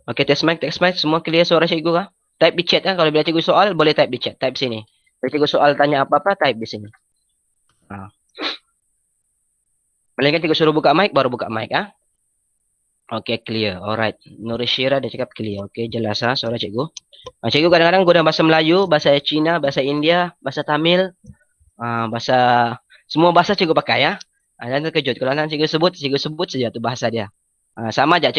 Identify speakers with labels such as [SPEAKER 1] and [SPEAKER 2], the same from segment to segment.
[SPEAKER 1] Okey, test mic. Semua clear suara cikgu kah? Type di chat kan, kalau bila cikgu soal, boleh type di chat. Type sini. Kalau cikgu soal tanya apa-apa, type di sini. Ha. Melainkan cikgu suruh buka mic, baru buka mic, ah. Okey, clear. Alright. Nur Syira dia cakap clear. Okey, jelas ah suara cikgu. Cikgu kadang-kadang guna bahasa Melayu, bahasa Cina, bahasa India, bahasa Tamil, bahasa semua bahasa cikgu pakai ya. Jangan terkejut. Kalau nanti cikgu sebut saja tu bahasa dia. Sama aja.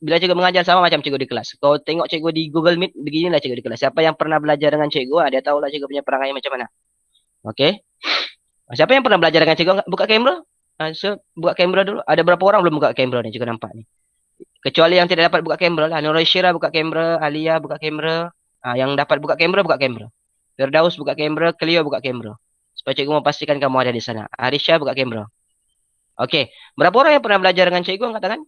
[SPEAKER 1] Bila cikgu mengajar sama macam cikgu di kelas. Kau tengok cikgu di Google Meet, beginilah cikgu di kelas. Siapa yang pernah belajar dengan cikgu, dia tahulah cikgu punya perangai macam mana. Okey. Siapa yang pernah belajar dengan cikgu? Buka kamera. So, buka kamera dulu. Ada berapa orang belum buka kamera ni cikgu nampak ni? Kecuali yang tidak dapat buka kamera lah. Nur Syira buka kamera, Alia buka kamera. Yang dapat buka kamera, buka kamera. Firdaus buka kamera, Cleo buka kamera. Supaya cikgu memastikan kamu ada di sana. Arisha buka kamera. Okey. Berapa orang yang pernah belajar dengan cikgu? Angkat tangan.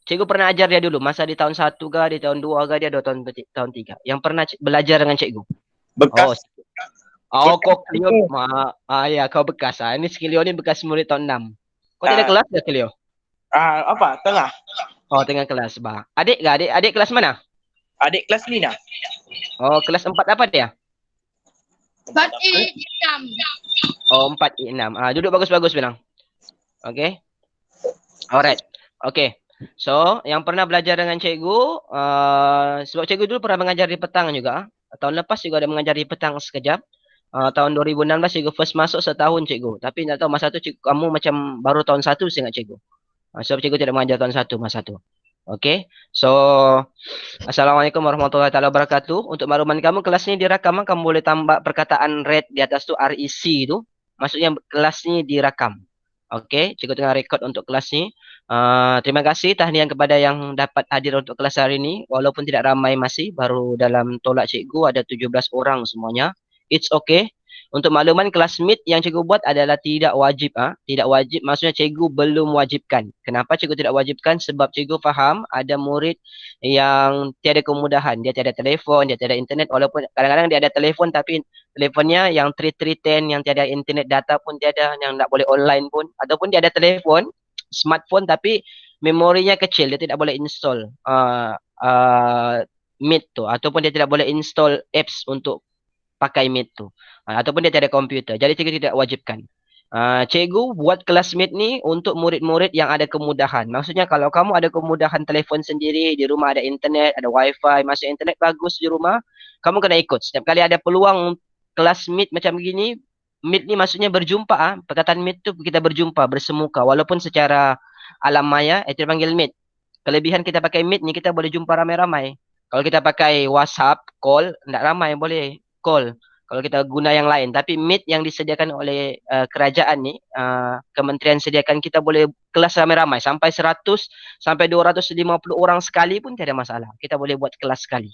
[SPEAKER 1] Cikgu pernah ajar dia dulu. Masa di tahun 1 ke, di tahun 2 ke, dia tahun 3. Yang pernah belajar dengan cikgu.
[SPEAKER 2] Bekas.
[SPEAKER 1] Kau Cleo. Ya, kau bekas. Ini si Cleo ni bekas murid tahun 6. Kau tidak kelas ke Cleo?
[SPEAKER 2] Apa? Tengah.
[SPEAKER 1] Tengah kelas. Adik ke? Adik kelas mana?
[SPEAKER 2] Adik kelas Lina.
[SPEAKER 1] Kelas 4 apa dia?
[SPEAKER 3] 4E6.
[SPEAKER 1] 4E6. Duduk bagus-bagus bilang. Okay. Alright. Okay. So, yang pernah belajar dengan cikgu, sebab cikgu dulu pernah mengajar di petang juga. Tahun lepas juga ada mengajar di petang sekejap. Tahun 2016 cikgu first masuk setahun cikgu. Tapi tak tahu masa tu cikgu, kamu macam baru tahun 1 saya ingat cikgu. Sebab cikgu tidak mengajar tahun 1 masa tu. Okay. So, Assalamualaikum warahmatullahi wabarakatuh. Untuk makluman kamu, kelas ni direkam. Kamu boleh tambah perkataan red di atas tu, REC tu. Maksudnya kelas ni direkam. Okey, cikgu tengah rekod untuk kelas ni. Terima kasih tahniah kepada yang dapat hadir untuk kelas hari ini. Walaupun tidak ramai masih, baru dalam tolak cikgu ada 17 orang semuanya. It's okay. Untuk makluman, kelas meet yang cikgu buat adalah tidak wajib. Tidak wajib maksudnya cikgu belum wajibkan. Kenapa cikgu tidak wajibkan? Sebab cikgu faham ada murid yang tiada kemudahan. Dia tiada telefon, dia tiada internet. Walaupun kadang-kadang dia ada telefon tapi telefonnya yang 3310, yang tiada internet data pun tiada, yang tak boleh online pun. Ataupun dia ada telefon, smartphone tapi memorinya kecil. Dia tidak boleh install Meet tu. Ataupun dia tidak boleh install apps untuk pakai Meet tu. Ataupun dia tiada komputer. Jadi cikgu tidak wajibkan. Cikgu buat kelas Meet ni untuk murid-murid yang ada kemudahan. Maksudnya kalau kamu ada kemudahan telefon sendiri, di rumah ada internet, ada wifi, masuk internet bagus di rumah, kamu kena ikut. Setiap kali ada peluang kelas Meet macam begini, Meet ni maksudnya berjumpa. Perkataan Meet tu kita berjumpa, bersemuka. Walaupun secara alam maya, itu dipanggil Meet. Kelebihan kita pakai Meet ni, kita boleh jumpa ramai-ramai. Kalau kita pakai WhatsApp, call, tak ramai boleh call. Kalau kita guna yang lain. Tapi Meet yang disediakan oleh kerajaan ni, kementerian sediakan, kita boleh kelas ramai-ramai. Sampai 100, sampai 250 orang sekali pun tiada masalah. Kita boleh buat kelas sekali.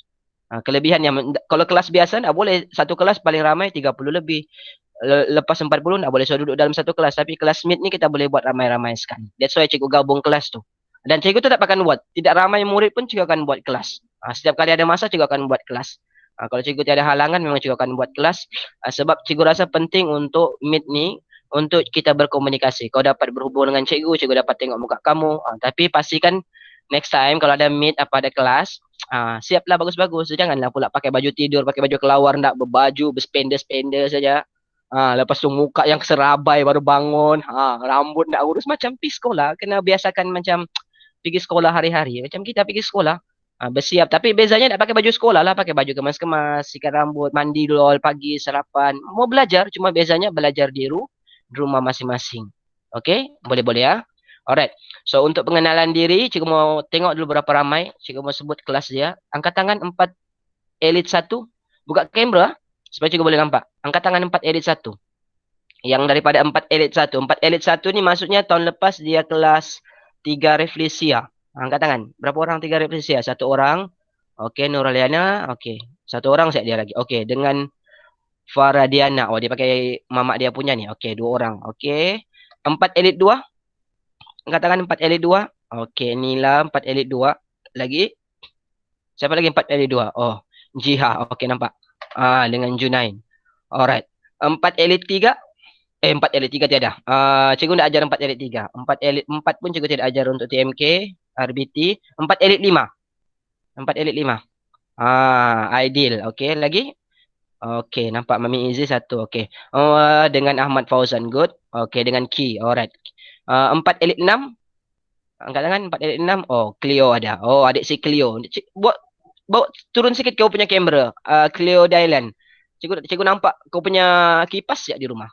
[SPEAKER 1] Kelebihannya, kalau kelas biasa tak boleh. Satu kelas paling ramai 30 lebih. Lepas 40 tak boleh duduk dalam satu kelas. Tapi kelas Meet ni kita boleh buat ramai-ramai sekali. That's why cikgu gabung kelas tu. Dan cikgu tu tak akan buat. Tidak ramai murid pun cikgu akan buat kelas. Setiap kali ada masa cikgu akan buat kelas. Kalau cikgu tiada halangan memang cikgu akan buat kelas. Sebab cikgu rasa penting untuk Meet ni untuk kita berkomunikasi. Kau dapat berhubung dengan cikgu, cikgu dapat tengok muka kamu. Tapi pastikan next time kalau ada Meet apa ada kelas, siaplah bagus-bagus. Janganlah pula pakai baju tidur, pakai baju kelawar, nak berbaju, berspender-spender saja. Lepas tu muka yang serabai baru bangun. Rambut nak urus macam pergi sekolah. Kena biasakan macam pergi sekolah hari-hari. Macam kita pergi sekolah. Bersiap. Tapi bezanya nak pakai baju sekolah lah. Pakai baju kemas-kemas, sikat rambut, mandi dulu awal pagi, sarapan. Mau belajar, cuma bezanya belajar di rumah masing-masing. Okay? Boleh-boleh ya. Alright. So, untuk pengenalan diri, cikgu mau tengok dulu berapa ramai. Cikgu mau sebut kelas dia. Angkat tangan 4 elit 1. Buka kamera supaya cikgu boleh nampak. Angkat tangan 4 elit 1. Yang daripada 4 elit 1. 4 elit 1 ni maksudnya tahun lepas dia kelas 3 Reflesia. Angkat tangan. Berapa orang 3 Reflesia? 1 orang. Okey, Nuraliana. Okey. 1 orang siap dia lagi. Okey, dengan Faradiana. Dia pakai mamak dia punya ni. Okey, 2 orang. Okey. 4 elit 2. Angkat tangan 4 elit 2. Okey, Nila 4 elit 2. Lagi. Siapa lagi 4 elit 2? Jiha. Okey, nampak. Dengan Junain. Alright. 4 elit 3. 4 elit 3 tiada. Cikgu nak ajar 4 elit 3. 4 elit 4 pun cikgu tidak ajar untuk TMK, RBT. 4 elit 5. 4 elite 5. Ideal. Okey, lagi? Okey, nampak Mami Izzy 1. Okey. Dengan Ahmad Fauzan, good. Okey, dengan Key, alright. 4 elite 6. Angkat tangan 4 elite 6. Oh, Cleo ada. Oh, adik si Cleo. Bawa turun sikit kau punya kamera. Cleo Dylan. Cikgu nampak kau punya kipas ya di rumah.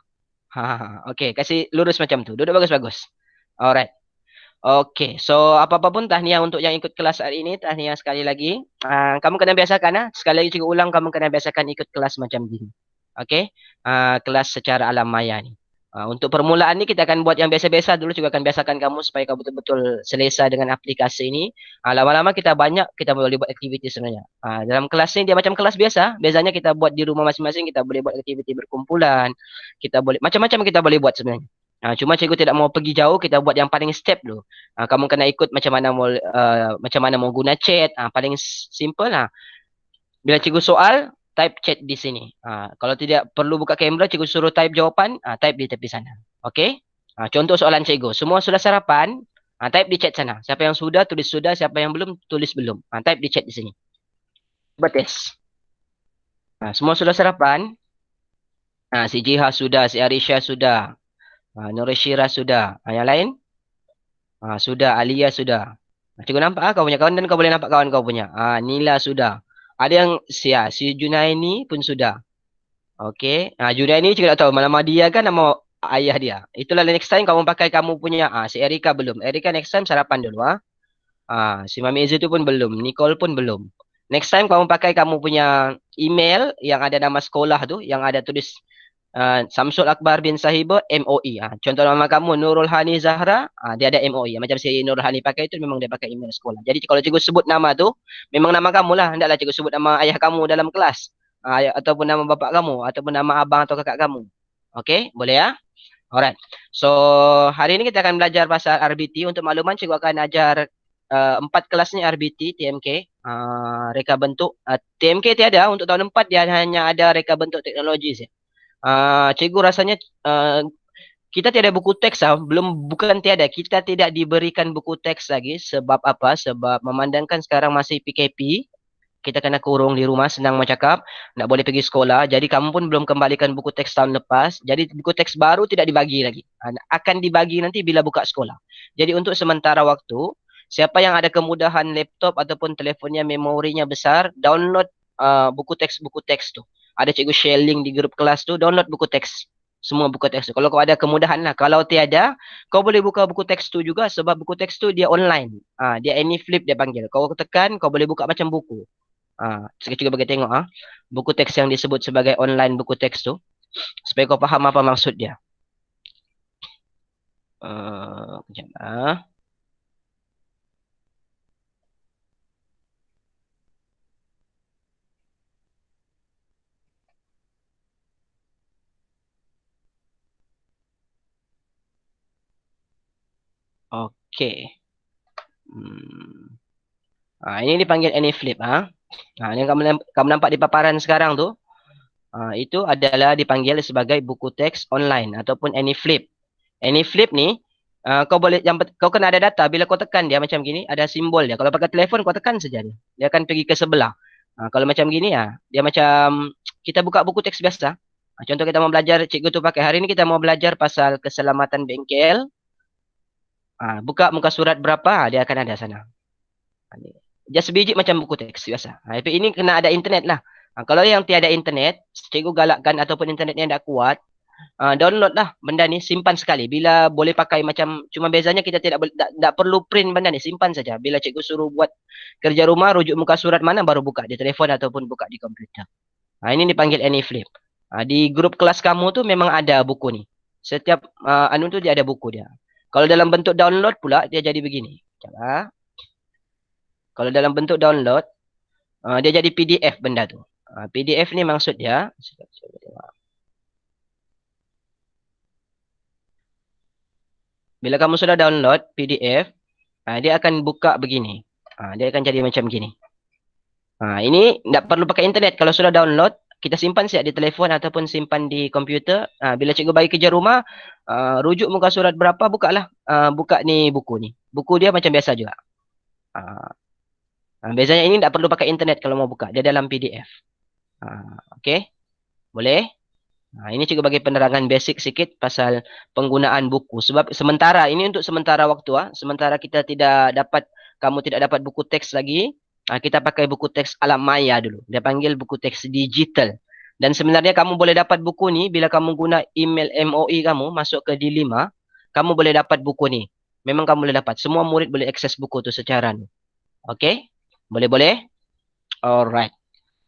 [SPEAKER 1] Okey, kasih lurus macam tu. Duduk bagus-bagus. Alright. Okey, so apa-apa pun tahniah untuk yang ikut kelas hari ini. Tahniah sekali lagi. Kamu kena biasakan sekali lagi cikgu ulang, kamu kena biasakan ikut kelas macam gini. Okey? Kelas secara alam maya ni. Untuk permulaan ni kita akan buat yang biasa-biasa dulu, juga akan biasakan kamu supaya kamu betul-betul selesa dengan aplikasi ini. Lama-lama kita banyak, kita boleh buat aktiviti sebenarnya. Dalam kelas ni dia macam kelas biasa. Biasanya kita buat di rumah masing-masing, kita boleh buat aktiviti berkumpulan. Kita boleh macam-macam kita boleh buat sebenarnya. Cuma cikgu tidak mau pergi jauh, kita buat yang paling step dulu. Kamu kena ikut macam mana mau guna chat, paling simple lah. Bila cikgu soal, type chat di sini. Kalau tidak perlu buka kamera, cikgu suruh type jawapan, type di tepi sana. Okey? Contoh soalan cikgu, semua sudah sarapan, type di chat sana. Siapa yang sudah, tulis sudah. Siapa yang belum, tulis belum. Type di chat di sini. Cuba tes. Semua sudah sarapan? Si Jiha sudah, si Arisha sudah. Norishira sudah. Yang lain? Sudah, Alia sudah. Cikgu nampak kau punya kawan dan kau boleh nampak kawan kau punya. Nila sudah. Ada yang si Junaini pun sudah. Okey. Junaini cikgu tak tahu nama dia kan nama ayah dia. Itulah next time kamu pakai kamu punya. Si Erika belum. Erika next time sarapan dulu. Si Mami Izzy tu pun belum. Nicole pun belum. Next time kamu pakai kamu punya email yang ada nama sekolah tu, yang ada tulis Samsul Akbar bin Sahiba MOE. Contoh nama kamu Nurul Hani Zahra, dia ada MOE. Macam si Nurul Hani pakai itu memang dia pakai email sekolah. Jadi kalau cikgu sebut nama tu, memang nama kamu lah. Hendaklah cikgu sebut nama ayah kamu dalam kelas. Ataupun nama bapak kamu, ataupun nama abang atau kakak kamu. Okey, boleh ya? Alright. So, hari ini kita akan belajar pasal RBT. Untuk makluman, cikgu akan ajar 4 kelas ni RBT, TMK, reka bentuk. TMK tiada, untuk tahun 4 dia hanya ada reka bentuk teknologi saja. Cikgu rasanya kita tiada buku teks bukan tiada, kita tidak diberikan buku teks lagi. Sebab apa? Sebab memandangkan sekarang masih PKP, kita kena kurung di rumah, senang bercakap, nak boleh pergi sekolah. Jadi kamu pun belum kembalikan buku teks tahun lepas. Jadi buku teks baru tidak dibagi lagi. Akan dibagi nanti bila buka sekolah. Jadi untuk sementara waktu, siapa yang ada kemudahan laptop ataupun telefonnya memorinya besar, download buku teks tu. Ada cikgu share link di grup kelas tu, download buku teks. Semua buku teks tu. Kalau kau ada kemudahan lah. Kalau tiada, kau boleh buka buku teks tu juga sebab buku teks tu dia online. Dia AnyFlip dia panggil. Kau tekan, kau boleh buka macam buku. Saya juga bagi tengok buku teks yang disebut sebagai online buku teks tu. Supaya kau faham apa maksud dia. Kejap Okey. Ini dipanggil AnyFlip. Ini kamu nampak di paparan sekarang tu. Itu adalah dipanggil sebagai buku teks online ataupun AnyFlip. AnyFlip ni kau kena ada data. Bila kau tekan dia macam gini, ada simbol dia. Kalau pakai telefon kau tekan saja dia. Dia akan pergi ke sebelah. Kalau macam gini dia macam kita buka buku teks biasa. Contoh kita mau belajar, cikgu tu pakai. Hari ni kita mau belajar pasal keselamatan bengkel. Buka muka surat berapa, dia akan ada sana. Just sebiji macam buku teks biasa. Tapi ini kena ada internet lah. Kalau yang tiada internet, cikgu galakkan ataupun internetnya tidak kuat, download lah benda ni, simpan sekali. Bila boleh pakai macam, cuma bezanya kita tidak perlu print benda ni, simpan saja. Bila cikgu suruh buat kerja rumah, rujuk muka surat mana baru buka di telefon ataupun buka di komputer. Ini dipanggil AnyFlip. Di grup kelas kamu tu memang ada buku ni. Setiap anu tu dia ada buku dia. Kalau dalam bentuk download pula, dia jadi begini. Kalau dalam bentuk download, dia jadi PDF benda tu. PDF ni maksud dia, bila kamu sudah download PDF, dia akan buka begini. Dia akan jadi macam gini. Ini tak perlu pakai internet. Kalau sudah download, kita simpan siap di telefon ataupun simpan di komputer. Bila cikgu bagi kerja rumah, rujuk muka surat berapa, bukalah. Buka ni buku ni. Buku dia macam biasa juga. Bezanya ini tidak perlu pakai internet kalau mau buka. Dia dalam PDF. Okey. Boleh? Ini juga bagi penerangan basic sikit pasal penggunaan buku. Sebab sementara, ini untuk sementara waktu. Sementara kita kamu tidak dapat buku teks lagi, kita pakai buku teks alam maya dulu. Dia panggil buku teks digital. Dan sebenarnya kamu boleh dapat buku ni bila kamu guna email MOE kamu, masuk ke D5, kamu boleh dapat buku ni. Memang kamu boleh dapat. Semua murid boleh akses buku tu secara ni. Okey? Boleh-boleh? Alright.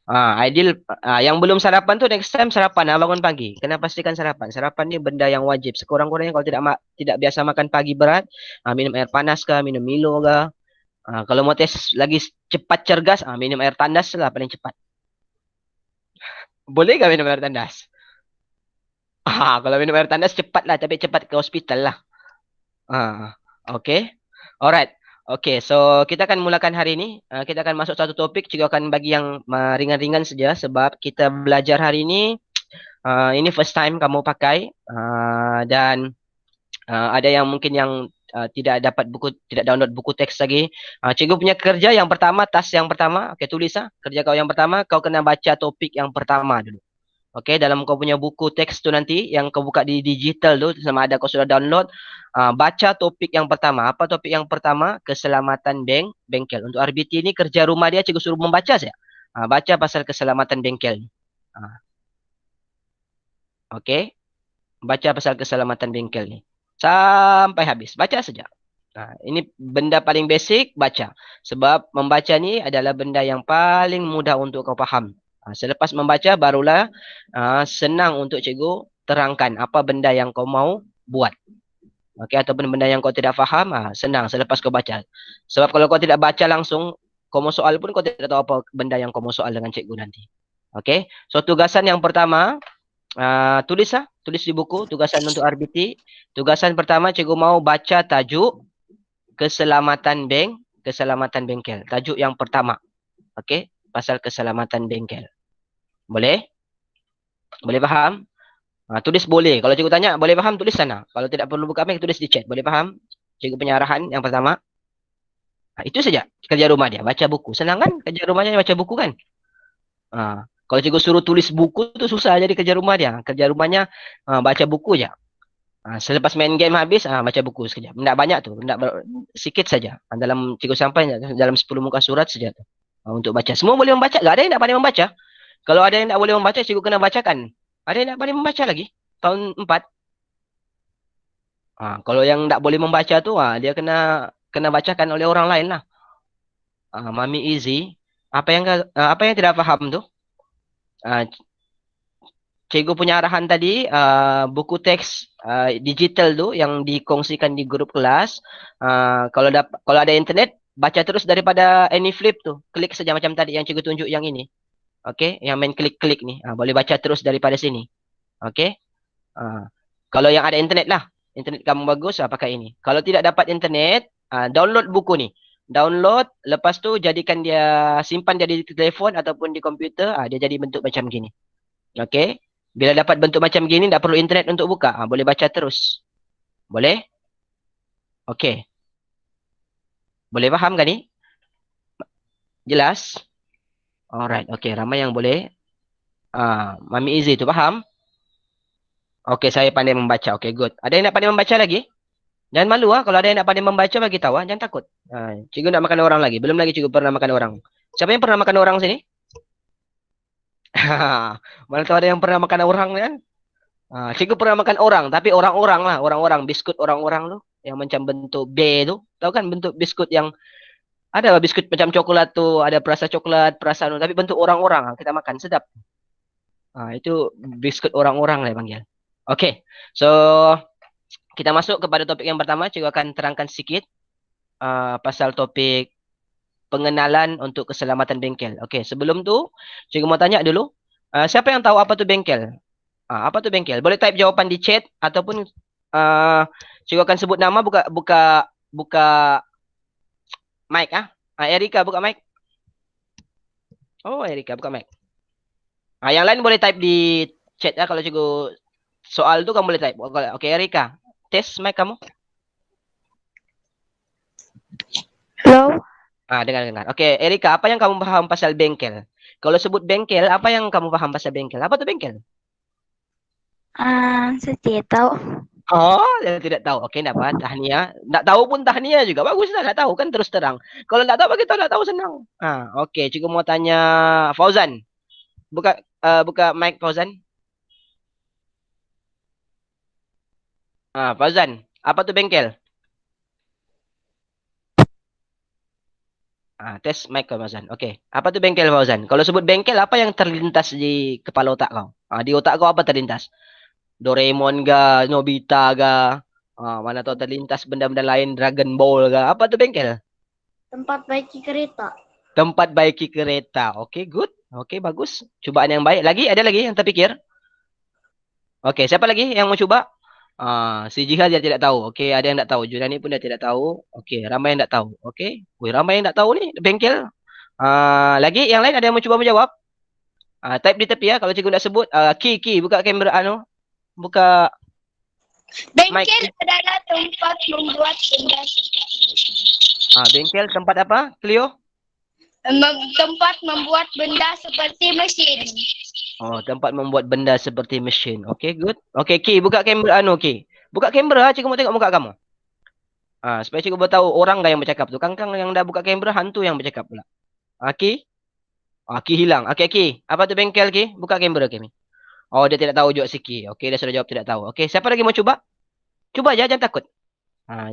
[SPEAKER 1] Ideal. Yang belum sarapan tu next time sarapan bangun pagi. Kena pastikan sarapan. Sarapan ni benda yang wajib. Sekurang-kurangnya kalau tidak biasa makan pagi berat, minum air panas ke, minum Milo ke. Kalau mau tes lagi cepat cergas, minum air tandas lah paling cepat. Boleh ke minum air tandas? Kalau minum air tandas cepat lah, tapi cepat ke hospital lah. Okay. Alright. Okay, so kita akan mulakan hari ini. Kita akan masuk satu topik, juga akan bagi yang ringan-ringan saja sebab kita belajar hari ini. Ini first time kamu pakai dan ada yang mungkin yang tidak dapat buku, tidak download buku teks lagi. Cikgu punya kerja yang pertama, task yang pertama, okay, tulis kerja kau yang pertama, kau kena baca topik yang pertama dulu. Okay, dalam kau punya buku teks tu nanti yang kau buka di digital tu, sama ada kau sudah download, baca topik yang pertama. Apa topik yang pertama? Keselamatan bengkel. Untuk RBT ni kerja rumah dia cikgu suruh membaca saja. Baca pasal keselamatan bengkel. Okay, baca pasal keselamatan bengkel ni sampai habis, baca saja. Ini benda paling basic, baca. Sebab membaca ni adalah benda yang paling mudah untuk kau faham. Selepas membaca barulah senang untuk cikgu terangkan apa benda yang kau mau buat. Okey, ataupun benda yang kau tidak faham, senang selepas kau baca. Sebab kalau kau tidak baca langsung, kau mau soal pun kau tidak tahu apa benda yang kau mau soal dengan cikgu nanti. Okey, so tugasan yang pertama, tulis di buku tugasan untuk RBT. Tugasan pertama cikgu mau baca tajuk keselamatan bengkel. Tajuk yang pertama. Okey, pasal keselamatan bengkel. Boleh? Boleh faham? Tulis boleh. Kalau cikgu tanya, boleh faham, tulis sana. Kalau tidak perlu buka mic, tulis di chat. Boleh faham? Cikgu punya arahan yang pertama. Itu saja kerja rumah dia, baca buku. Senang kan kerja rumahnya baca buku kan? Kalau cikgu suruh tulis buku tu susah jadi kerja rumah dia. Kerja rumahnya baca buku je. Selepas main game habis, baca buku sekejap. Tidak banyak tu, sikit saja. Dalam cikgu sampai dalam 10 muka surat saja tu. Untuk baca. Semua boleh membaca. Tak ada yang tak pandai membaca. Kalau ada yang tak boleh membaca, cikgu kena bacakan. Ada yang tak pandai membaca lagi. Tahun 4. Kalau yang tak boleh membaca tu, dia kena bacakan oleh orang lain lah. Mami Easy. Apa yang tidak faham tu? Cikgu punya arahan tadi, buku teks digital tu yang dikongsikan di grup kelas. Kalau ada internet, baca terus daripada AnyFlip tu. Klik saja macam tadi yang cikgu tunjuk yang ini. Okey, yang main klik-klik ni. Boleh baca terus daripada sini. Okey. Kalau yang ada internet lah. Internet kamu bagus, pakai ini. Kalau tidak dapat internet, download buku ni. Download, lepas tu jadikan dia, simpan dia di telefon ataupun di komputer. Dia jadi bentuk macam gini. Okey. Bila dapat bentuk macam gini, tak perlu internet untuk buka. Boleh baca terus. Boleh? Okey. Boleh faham kan ni? Jelas? Alright. Okey, ramai yang boleh. Mami Easy tu faham? Okey, saya pandai membaca. Okey, good. Ada yang nak pandai membaca lagi? Jangan malu kalau ada yang nak pandai membaca, bagi tahu. Jangan takut. Cikgu nak makan orang lagi. Belum lagi cikgu pernah makan orang. Siapa yang pernah makan orang sini? Mana tahu ada yang pernah makan orang kan? Cikgu pernah makan orang, tapi orang-orang lah, orang-orang, biskut orang-orang tu, yang macam bentuk B tu. Tahu kan bentuk biskut yang ada biskut macam coklat tu, ada perasa coklat, perasa tu, tapi bentuk orang-orang kita makan, sedap. Itu biskut orang-orang lah panggil. Okey. So kita masuk kepada topik yang pertama. Cikgu akan terangkan sedikit pasal topik pengenalan untuk keselamatan bengkel. Okey, sebelum tu cikgu mau tanya dulu, siapa yang tahu apa tu bengkel? Apa tu bengkel? Boleh type jawapan di chat ataupun cikgu akan sebut nama, buka mic Erika buka mic. Oh, Erika buka mic. Yang lain boleh type di chat kalau cikgu soal tu kamu boleh type. Okey, Erika. Test mic kamu.
[SPEAKER 3] Hello.
[SPEAKER 1] Dengar. Oke, Erika, apa yang kamu paham pasal bengkel? Kalau sebut bengkel, apa yang kamu paham pasal bengkel? Apa tuh bengkel?
[SPEAKER 3] Saya tidak tahu.
[SPEAKER 1] Oh, yang tidak tahu. Oke, enggak apa, tahniah. Enggak tahu pun tahniah juga. Bagus lah, enggak tahu kan terus terang. Kalau enggak tahu bagi tahu enggak tahu senang. Oke, cikgu mau tanya Fauzan. Buka mic Fauzan. Fauzan, apa tuh bengkel? Tes mic kau Fauzan. Oke, apa tuh bengkel Fauzan? Kalau sebut bengkel, apa yang terlintas di kepala otak kau? Di otak kau apa terlintas? Doraemon ga, Nobita ga, mana tahu terlintas benda-benda lain, Dragon Ball ga. Apa tuh bengkel?
[SPEAKER 3] Tempat baiki kereta.
[SPEAKER 1] Tempat baiki kereta. Oke, good. Oke, bagus. Cobaan yang baik. Ada lagi yang terpikir? Oke, siapa lagi yang mau coba? Si Jihad dia tidak tahu. Oke, ada yang tidak tahu. Junani pun dia tidak tahu. Oke, ramai yang tidak tahu. Oke, wih, ramai yang tidak tahu nih bengkel. Lagi yang lain ada yang mau coba menjawab? Type di tepi ya kalau cikgu tidak sebut. Ki, buka kamera buka mic.
[SPEAKER 3] Bengkel adalah tempat membuat benda.
[SPEAKER 1] Bengkel tempat apa, Cleo?
[SPEAKER 3] Tempat membuat benda seperti mesin.
[SPEAKER 1] Tempat membuat benda seperti mesin. Oke, good. Oke, Ki, buka kamera Ki. Buka kamera, cikgu mau tengok muka kamu. Supaya cikgu tahu orang gak yang bercakap tu. Kang yang dah buka kamera, hantu yang bercakap pula. Ki? Ki hilang. Oke, Ki. Apa tu bengkel, Ki? Buka kamera, Ki. Oh, dia tidak tahu jawab si Ki. Oke, dia sudah jawab tidak tahu. Oke, siapa lagi mau coba? Coba aja, jangan takut.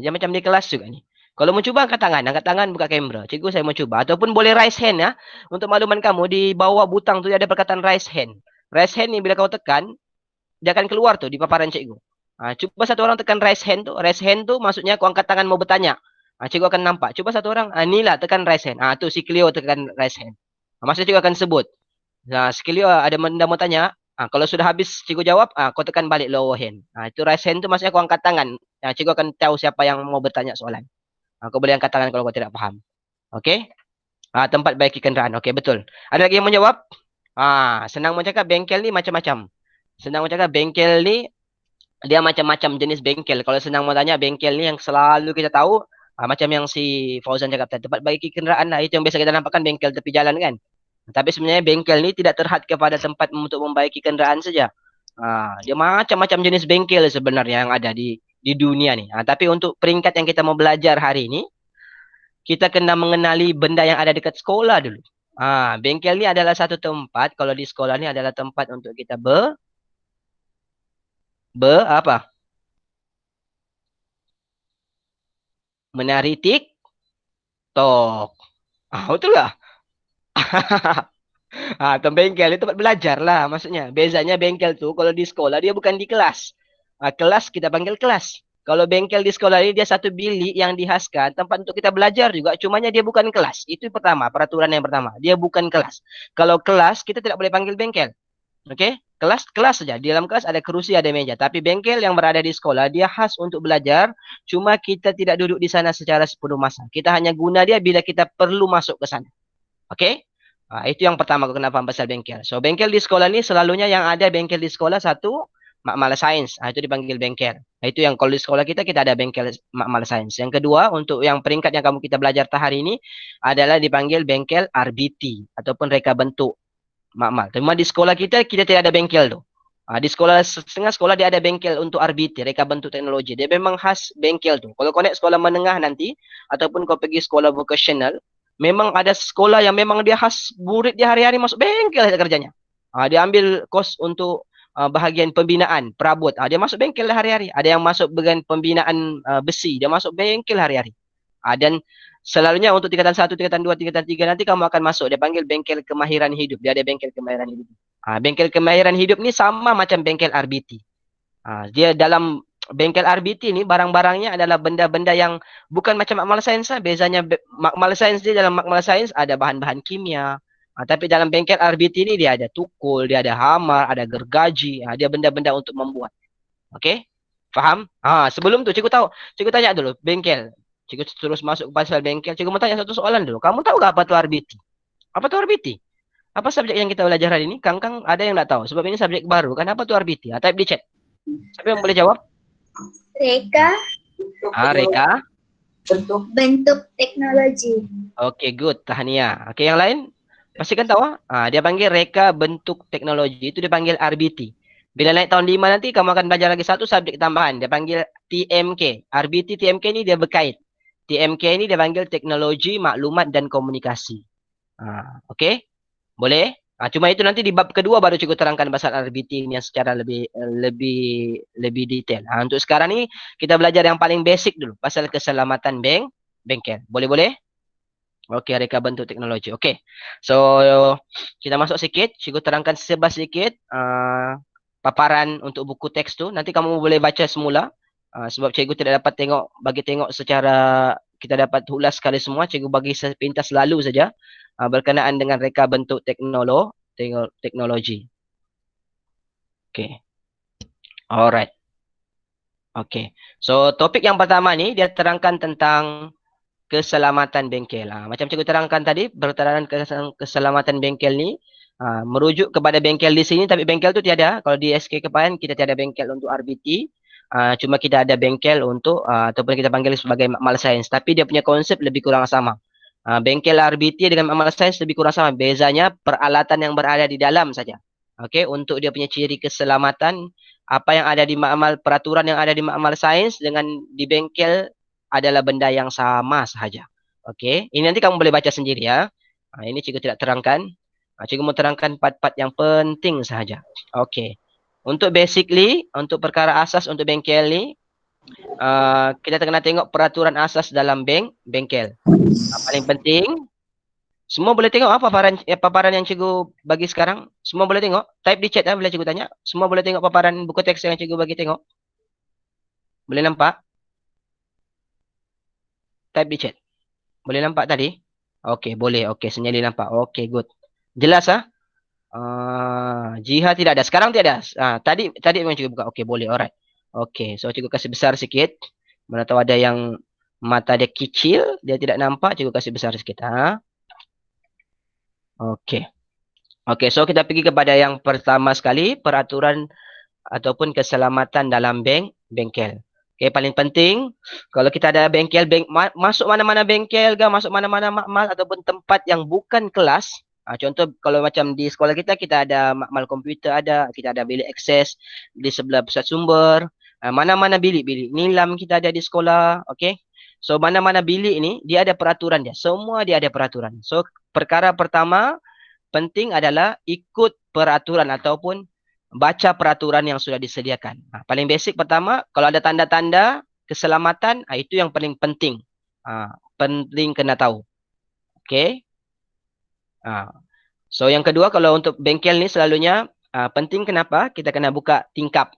[SPEAKER 1] Dia macam di kelas juga ni. Kalau mau coba, angkat tangan, buka kamera. Cikgu, saya mau coba. Ataupun boleh raise hand ya. Untuk makluman kamu, di bawah butang tu ada perkataan raise hand. Raise hand ni bila kau tekan, dia akan keluar tuh di paparan cikgu. Coba satu orang tekan raise hand tu. Raise hand tu maksudnya kau angkat tangan mau bertanya. Cikgu akan nampak. Coba satu orang, inilah tekan raise hand. Tu si Cleo tekan raise hand. Maksudnya cikgu akan sebut. Si Cleo ada benda mau tanya. Kalau sudah habis cikgu jawab, kau tekan balik lower hand. Itu raise hand tu maksudnya kau angkat tangan. Cikgu akan tahu siapa yang mau bertanya soalan. Kau boleh angkat tangan kalau kau tidak paham. Okey? Tempat baiki kenderaan. Okey, betul. Ada lagi yang mau jawab? Senang mencakap bengkel ni macam-macam. Senang mencakap bengkel ni dia macam-macam jenis bengkel. Kalau senang mau tanya bengkel ni yang selalu kita tahu macam yang si Fauzan cakap tadi, tempat baiki kenderaan lah. Itu yang biasa kita nampakkan bengkel tepi jalan kan. Tapi sebenarnya bengkel ni tidak terhad kepada tempat untuk membaiki kenderaan saja. Dia macam-macam jenis bengkel sebenarnya yang ada di dunia ni. Tapi untuk peringkat yang kita mau belajar hari ini, kita kena mengenali benda yang ada dekat sekolah dulu. Bengkel ni adalah satu tempat, kalau di sekolah ni adalah tempat untuk kita apa? Menari TikTok. Betul tak? Bengkel itu tempat belajar lah maksudnya. Bezanya bengkel tu kalau di sekolah dia bukan di kelas. Kelas kita panggil kelas. Kalau bengkel di sekolah ini dia satu bilik yang dihaskan tempat untuk kita belajar juga. Cumanya dia bukan kelas. Itu pertama, peraturan yang pertama. Dia bukan kelas. Kalau kelas kita tidak boleh panggil bengkel. Okey? Kelas saja. Di dalam kelas ada kerusi, ada meja. Tapi bengkel yang berada di sekolah dia khas untuk belajar. Cuma kita tidak duduk di sana secara sepenuh masa. Kita hanya guna dia bila kita perlu masuk ke sana. Okey? Itu yang pertama aku kena faham pasal bengkel. So bengkel di sekolah ni selalunya yang ada bengkel di sekolah satu makmal sains. Itu dipanggil bengkel. Itu yang kalau di sekolah kita ada bengkel makmal sains. Yang kedua untuk yang peringkat yang kamu kita belajar hari ini adalah dipanggil bengkel RBT ataupun reka bentuk makmal. Cuma di sekolah kita tidak ada bengkel tu. Di sekolah setengah sekolah dia ada bengkel untuk RBT, reka bentuk teknologi. Dia memang khas bengkel tu. Kalau kau naik sekolah menengah nanti ataupun kau pergi sekolah vocational, memang ada sekolah yang memang dia khas murid dia hari-hari masuk bengkel saja kerjanya. Dia ambil kos untuk bahagian pembinaan, perabot. Dia masuk bengkel hari-hari. Ada yang masuk bagian pembinaan besi. Dia masuk bengkel hari-hari. Dan selalunya untuk tingkatan 1, tingkatan 2, tingkatan 3 nanti kamu akan masuk. Dia panggil bengkel kemahiran hidup. Dia ada bengkel kemahiran hidup. Bengkel kemahiran hidup ni sama macam bengkel RBT. Dia dalam bengkel RBT ni barang-barangnya adalah benda-benda yang bukan macam makmal sains lah. Bezanya makmal sains dia dalam makmal sains ada bahan-bahan kimia. Tapi dalam bengkel RBT ni dia ada tukul, dia ada hamar, ada gergaji. Dia benda-benda untuk membuat. Okey? Faham? Sebelum tu cikgu tanya dulu bengkel. Cikgu terus masuk pasal bengkel. Cikgu mau tanya satu soalan dulu. Kamu tahu tak apa tu RBT? Apa tu RBT? Apa subjek yang kita belajar hari ini? Kang ada yang tak tahu. Sebab ini subjek baru. Kan apa tu RBT? Type di chat. Siapa yang boleh jawab?
[SPEAKER 3] Reka.
[SPEAKER 1] Reka.
[SPEAKER 3] Bentuk teknologi.
[SPEAKER 1] Okey, good. Tahniah. Okey, yang lain? Pastikan tahu dia panggil reka bentuk teknologi. Itu dia panggil RBT. Bila naik tahun 5 nanti kamu akan belajar lagi satu subjek tambahan. Dia panggil TMK. RBT TMK ni dia berkait. TMK ni dia panggil teknologi, maklumat dan komunikasi. Okey? Boleh? Cuma itu nanti di bab kedua baru cikgu terangkan pasal RBT ni yang secara lebih detail. Untuk sekarang ni kita belajar yang paling basic dulu pasal keselamatan bengkel. Boleh-boleh? Okey, reka bentuk teknologi. Okey. So, kita masuk sikit. Cikgu terangkan sebas sikit paparan untuk buku teks tu. Nanti kamu boleh baca semula. Sebab cikgu tidak dapat bagi tengok secara kita dapat ulas sekali semua. Cikgu bagi sepintas lalu saja berkenaan dengan reka bentuk teknologi. Okey. Alright. Okey. So, topik yang pertama ni dia terangkan tentang keselamatan bengkel. Macam cikgu terangkan tadi, berterang keselamatan bengkel ni merujuk kepada bengkel di sini, tapi bengkel tu tiada. Kalau di SK Kepayan kita tiada bengkel untuk RBT. Cuma kita ada bengkel untuk ataupun kita panggil sebagai makmal sains, tapi dia punya konsep lebih kurang sama. Bengkel RBT dengan makmal sains lebih kurang sama. Bezanya peralatan yang berada di dalam saja. Okey, untuk dia punya ciri keselamatan, apa yang ada di makmal, peraturan yang ada di makmal sains dengan di bengkel adalah benda yang sama sahaja. Okey, ini nanti kamu boleh baca sendiri ya. Ini cikgu tidak terangkan. Cikgu mau terangkan part-part yang penting sahaja. Okey. Untuk basically, untuk perkara asas untuk bengkel ni, kita kena tengok peraturan asas dalam bengkel. Paling penting, semua boleh tengok paparan yang cikgu bagi sekarang. Semua boleh tengok. Type di chat bila cikgu tanya. Semua boleh tengok paparan buku teks yang cikgu bagi tengok. Boleh nampak? Type di chat. Boleh nampak tadi? Okey, boleh. Okey, senyali nampak. Okey, good. Jelas Jihad tidak ada. Sekarang tiada. Tadi memang cikgu buka. Okey, boleh. Alright. Okey, so cikgu kasih besar sikit. Mana tahu ada yang mata dia kecil, dia tidak nampak, cikgu kasih besar sikit. Okey. Okey, so kita pergi kepada yang pertama sekali, peraturan ataupun keselamatan dalam bengkel. Okey, paling penting kalau kita ada bengkel, masuk mana-mana bengkel ke, masuk mana-mana makmal ataupun tempat yang bukan kelas. Contoh kalau macam di sekolah kita ada makmal komputer ada, kita ada bilik akses di sebelah pusat sumber. Mana-mana bilik-bilik nilam kita ada di sekolah, okey. So mana-mana bilik ni dia ada peraturan dia. Semua dia ada peraturan. So perkara pertama penting adalah ikut peraturan ataupun baca peraturan yang sudah disediakan. Paling basic pertama, kalau ada tanda-tanda keselamatan, itu yang paling penting. Penting kena tahu. Okey. So yang kedua, kalau untuk bengkel ni selalunya penting kenapa? Kita kena buka tingkap.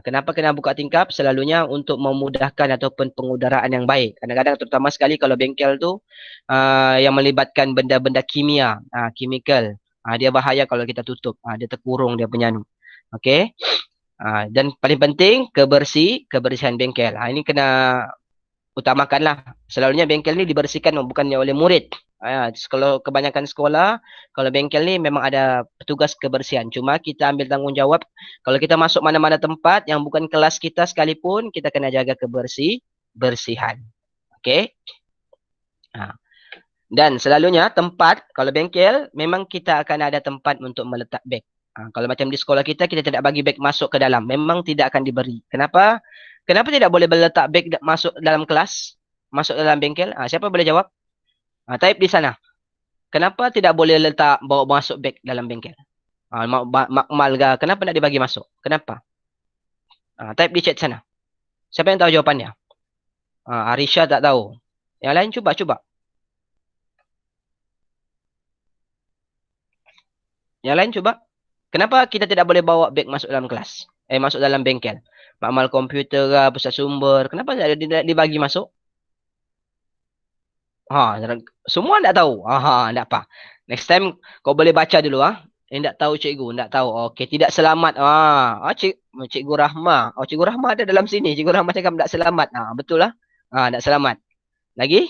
[SPEAKER 1] Kenapa kena buka tingkap? Selalunya untuk memudahkan ataupun pengudaraan yang baik. Kadang-kadang terutama sekali kalau bengkel tu yang melibatkan benda-benda kimia, chemical. Dia bahaya kalau kita tutup. Dia terkurung dia punya nu. Okey. Dan paling penting kebersihan bengkel. Ini kena utamakanlah. Selalunya bengkel ni dibersihkan bukannya oleh murid. Kalau kebanyakan sekolah, kalau bengkel ni memang ada petugas kebersihan. Cuma kita ambil tanggungjawab. Kalau kita masuk mana-mana tempat yang bukan kelas kita sekalipun, kita kena jaga kebersihan. Okey. Dan selalunya tempat, kalau bengkel, memang kita akan ada tempat untuk meletak beg. Kalau macam di sekolah kita tidak bagi beg masuk ke dalam. Memang tidak akan diberi. Kenapa? Kenapa tidak boleh meletak beg masuk dalam kelas? Masuk dalam bengkel? Siapa boleh jawab? Type di sana. Kenapa tidak boleh bawa masuk beg dalam bengkel? Makmal ke? Kenapa tidak dibagi masuk? Kenapa? Type di chat sana. Siapa yang tahu jawapannya? Arisha tak tahu. Yang lain cuba. Yang lain cuba. Kenapa kita tidak boleh bawa beg masuk dalam kelas? Masuk dalam bengkel. Makmal komputer ke, pusat sumber. Kenapa tidak dibagi masuk? Semua tak tahu. Tak apa. Next time kau boleh baca dulu tak tahu cikgu, tak tahu. Okey, tidak selamat. Cikgu Rahma. Cikgu Rahma ada dalam sini. Cikgu Rahma cakap tak selamat. Betul lah. Tak selamat. Lagi?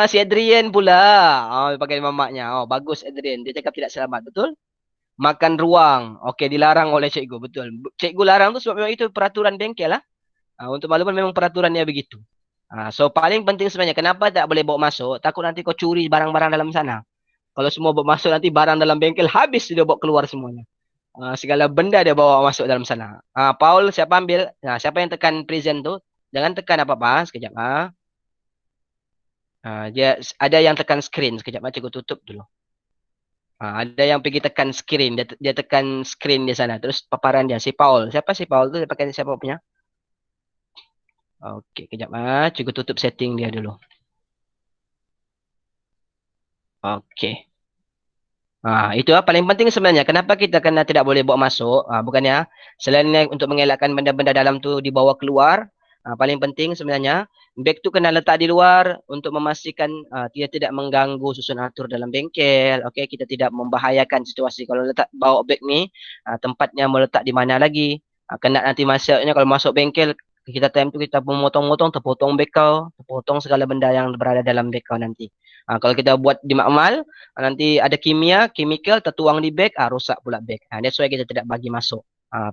[SPEAKER 1] Si Adrian pula. Pakai mamaknya. Bagus Adrian. Dia cakap tidak selamat. Betul? Makan ruang. Okey, dilarang oleh cikgu. Betul. Cikgu larang tu sebab memang itu peraturan bengkel lah. Untuk makluman memang peraturannya begitu. So paling penting sebenarnya kenapa tak boleh bawa masuk? Takut nanti kau curi barang-barang dalam sana. Kalau semua bawa masuk nanti barang dalam bengkel habis dia bawa keluar semuanya. Segala benda dia bawa masuk dalam sana. Paul siapa ambil? Nah, siapa yang tekan present tu? Jangan tekan apa-apa sekejap. Dia ada yang tekan screen sekejap. Cikgu tutup dulu. Ada yang pergi tekan screen. Dia tekan screen di sana. Terus paparan dia si Paul. Siapa si Paul tu? Dia pakai siapa punya? Okey, kejap cikgu tutup setting dia dulu. Okey. Itu paling penting sebenarnya. Kenapa kita kena tidak boleh bawa masuk? Bukannya selain untuk mengelakkan benda-benda dalam tu dibawa keluar, paling penting sebenarnya beg tu kena letak di luar untuk memastikan dia tidak mengganggu susun atur dalam bengkel. Okey, kita tidak membahayakan situasi. Kalau letak bawa beg ni, tempatnya mau letak di mana lagi? Kena nanti masuknya kalau masuk bengkel kita time tu kita memotong-motong, terpotong beg kau, terpotong segala benda yang berada dalam beg kau nanti. Kalau kita buat di makmal, nanti ada chemical tertuang di beg, rosak pula beg. That's why kita tidak bagi masuk.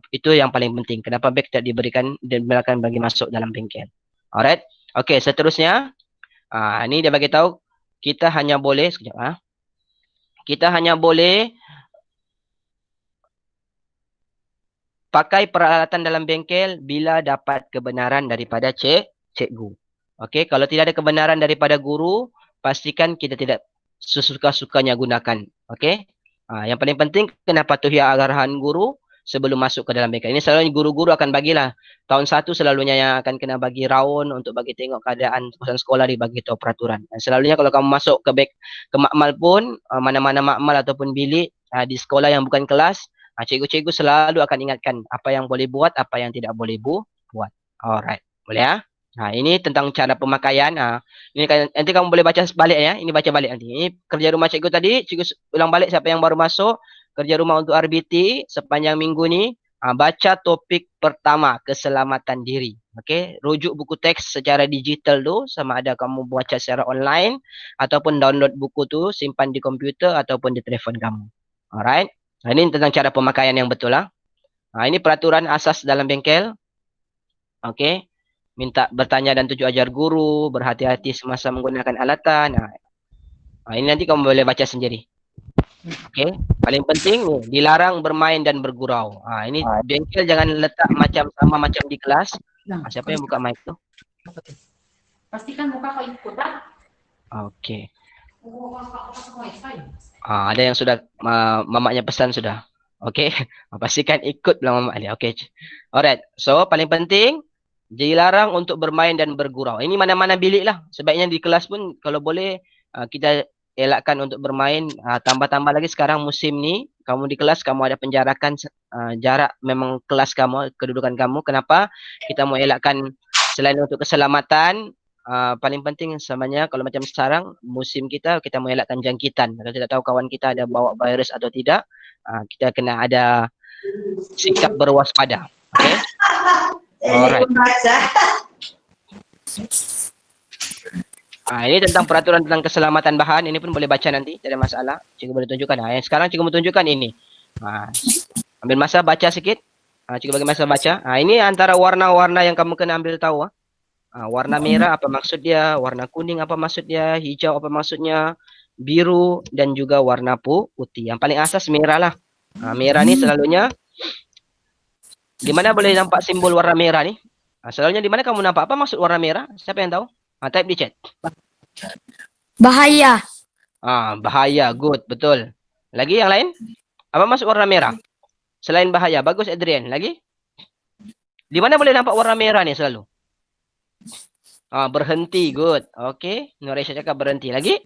[SPEAKER 1] Itu yang paling penting. Kenapa beg tidak diberikan dan dibenarkan bagi masuk dalam bengkel. Alright. Okay, seterusnya. Ini dia bagi tahu kita hanya boleh, sekejap. Kita hanya boleh pakai peralatan dalam bengkel bila dapat kebenaran daripada cikgu. Okay, kalau tidak ada kebenaran daripada guru, pastikan kita tidak sesuka-sukanya gunakan. Okey. Yang paling penting kena patuhi arahan guru sebelum masuk ke dalam bengkel. Ini selalunya guru-guru akan bagilah. Tahun 1 selalunya yang akan kena bagi round untuk bagi tengok keadaan kawasan sekolah, dibagi tahu peraturan. Dan selalunya kalau kamu masuk ke makmal pun, mana-mana makmal ataupun bilik di sekolah yang bukan kelas, cikgu-cikgu selalu akan ingatkan apa yang boleh buat, apa yang tidak boleh buat. Alright. Boleh ya? Ini tentang cara pemakaian. Ini nanti kamu boleh baca balik ya. Ini baca balik nanti. Ini kerja rumah cikgu tadi. Cikgu ulang balik siapa yang baru masuk. Kerja rumah untuk RBT sepanjang minggu ni. Baca topik pertama, keselamatan diri. Okey, rujuk buku teks secara digital tu, sama ada kamu baca secara online ataupun download buku tu, simpan di komputer ataupun di telefon kamu. Alright. Ini tentang cara pemakaian yang betul lah. Ini peraturan asas dalam bengkel. Okey. Minta bertanya dan tuju ajar guru, berhati-hati semasa menggunakan alatan. Ini nanti kamu boleh baca sendiri. Okey, paling penting nih, dilarang bermain dan bergurau. Ini bengkel jangan letak sama macam di kelas. Siapa yang buka mic tu?
[SPEAKER 4] Pastikan muka kau ikut lah.
[SPEAKER 1] Okey. Ada yang sudah mamaknya pesan sudah. Okey, pastikan ikut bilang mamak dia. Okey. Alright. So paling penting dilarang untuk bermain dan bergurau. Ini mana-mana bilik lah. Sebaiknya di kelas pun kalau boleh kita elakkan untuk bermain. Tambah-tambah lagi sekarang musim ni, kamu di kelas kamu ada penjarakan jarak memang kelas kamu, kedudukan kamu. Kenapa? Kita mau elakkan selain untuk keselamatan, paling penting sebenarnya kalau macam sekarang musim kita mau elakkan jangkitan. Kalau tidak tahu kawan kita ada bawa virus atau tidak, kita kena ada sikap berwaspada. Okay? Alright. Ini tentang peraturan tentang keselamatan bahan. Ini pun boleh baca nanti, tidak ada masalah. Cikgu boleh tunjukkan. Yang sekarang cikgu mau tunjukkan ini. Ambil masa baca sikit. Cikgu bagi masa baca. Ini antara warna-warna yang kamu kena ambil tahu. Warna merah apa maksud dia, warna kuning apa maksud dia, hijau apa maksudnya, biru dan juga warna putih. Yang paling asas merah lah. Merah ni selalunya di mana boleh nampak simbol warna merah ni? Selalunya di mana kamu nampak? Apa maksud warna merah? Siapa yang tahu? Type di chat.
[SPEAKER 3] Bahaya.
[SPEAKER 1] Bahaya. Good. Betul. Lagi yang lain? Apa maksud warna merah? Selain bahaya. Bagus Adrian. Lagi? Di mana boleh nampak warna merah ni selalu? Berhenti. Good. Okay. Nurisha cakap berhenti. Lagi?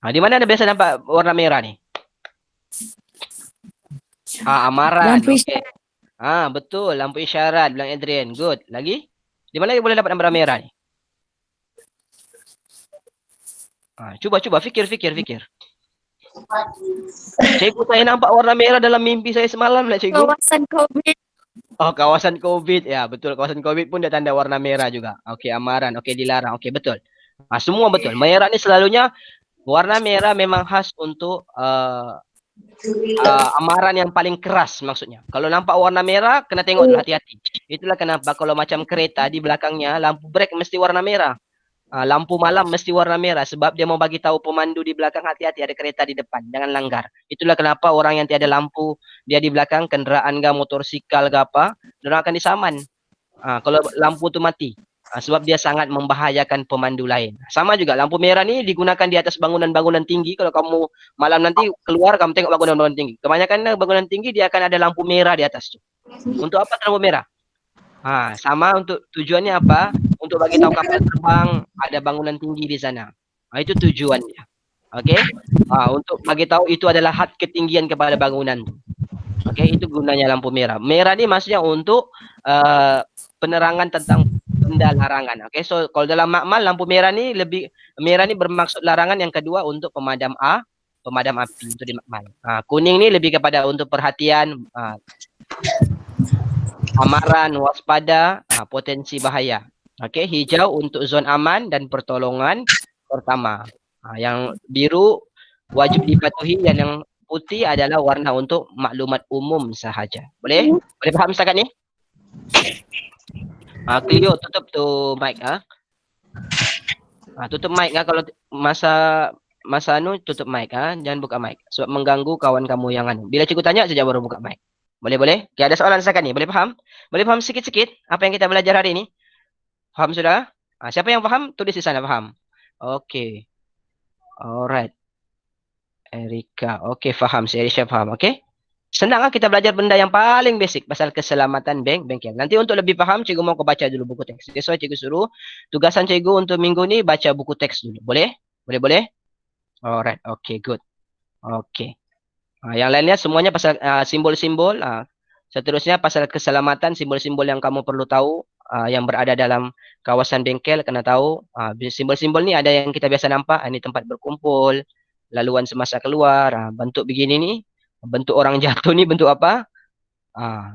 [SPEAKER 1] Di mana ada biasa nampak warna merah ni? Amaran.
[SPEAKER 3] Lampu
[SPEAKER 1] isyarat. Betul. Lampu isyarat. Bilang Adrian. Good. Lagi? Di mana lagi boleh dapat warna merah ni? Cuba. Fikir. Cikgu, saya nampak warna merah dalam mimpi saya semalam lah cikgu.
[SPEAKER 3] Kawasan COVID.
[SPEAKER 1] Kawasan COVID. Ya, betul. Kawasan COVID pun dia tanda warna merah juga. Okey, amaran. Okey, dilarang. Okey, betul. Semua betul. Merah ni selalunya, warna merah memang khas untuk amaran yang paling keras maksudnya. Kalau nampak warna merah, kena tengok dulu, hati-hati. Itulah kenapa kalau macam kereta di belakangnya, lampu brake mesti warna merah. Lampu malam mesti warna merah sebab dia mau bagi tahu pemandu di belakang, hati-hati ada kereta di depan, jangan langgar. Itulah kenapa orang yang tiada lampu dia di belakang, kenderaan ke motorsikal ke apa, dia akan disaman. Kalau lampu tu mati. Sebab dia sangat membahayakan pemandu lain. Sama juga lampu merah ni digunakan di atas bangunan-bangunan tinggi. Kalau kamu malam nanti keluar kamu tengok bangunan-bangunan tinggi. Kebanyakan bangunan tinggi dia akan ada lampu merah di atas tu. Untuk apa lampu merah? Sama untuk tujuannya apa? Untuk bagi tahu kapal terbang ada bangunan tinggi di sana. Itu tujuannya. Okey? Untuk bagi tahu itu adalah had ketinggian kepada bangunan tu. Okey, itu gunanya lampu merah. Merah ni maksudnya untuk penerangan tentang benda larangan. Okey, so kalau dalam makmal lampu merah ni bermaksud larangan, yang kedua untuk pemadam api untuk di makmal. Kuning ni lebih kepada untuk perhatian, amaran, waspada, potensi bahaya. Okey, hijau untuk zon aman dan pertolongan pertama. Yang biru wajib dipatuhi dan yang putih adalah warna untuk maklumat umum sahaja. Boleh? Boleh faham setakat ni? Cleo, tutup tu mic. Tutup mic kalau masa tutup mic. Jangan buka mic sebab mengganggu kawan kamu yang anu. Bila cikgu tanya saja baru buka mic. Boleh? Okay, ada soalan setakat ni. Boleh faham? Boleh faham sikit-sikit apa yang kita belajar hari ni? Faham sudah? Siapa yang faham? Tulis di sana faham. Okey. Alright. Erika. Okey, faham. Si Erisha faham. Okey. Senang kita belajar benda yang paling basic pasal keselamatan bengkel. Nanti untuk lebih faham, cikgu mau kau baca dulu buku teks. That's why cikgu suruh tugasan cikgu untuk minggu ni baca buku teks dulu. Boleh? Boleh? Alright. Okay, good. Okay. Yang lainnya semuanya pasal simbol-simbol. Seterusnya pasal keselamatan, simbol-simbol yang kamu perlu tahu yang berada dalam kawasan bengkel, kena tahu. Simbol-simbol ni ada yang kita biasa nampak. Ini tempat berkumpul, laluan semasa keluar, bentuk begini ni. Bentuk orang jatuh ni bentuk apa?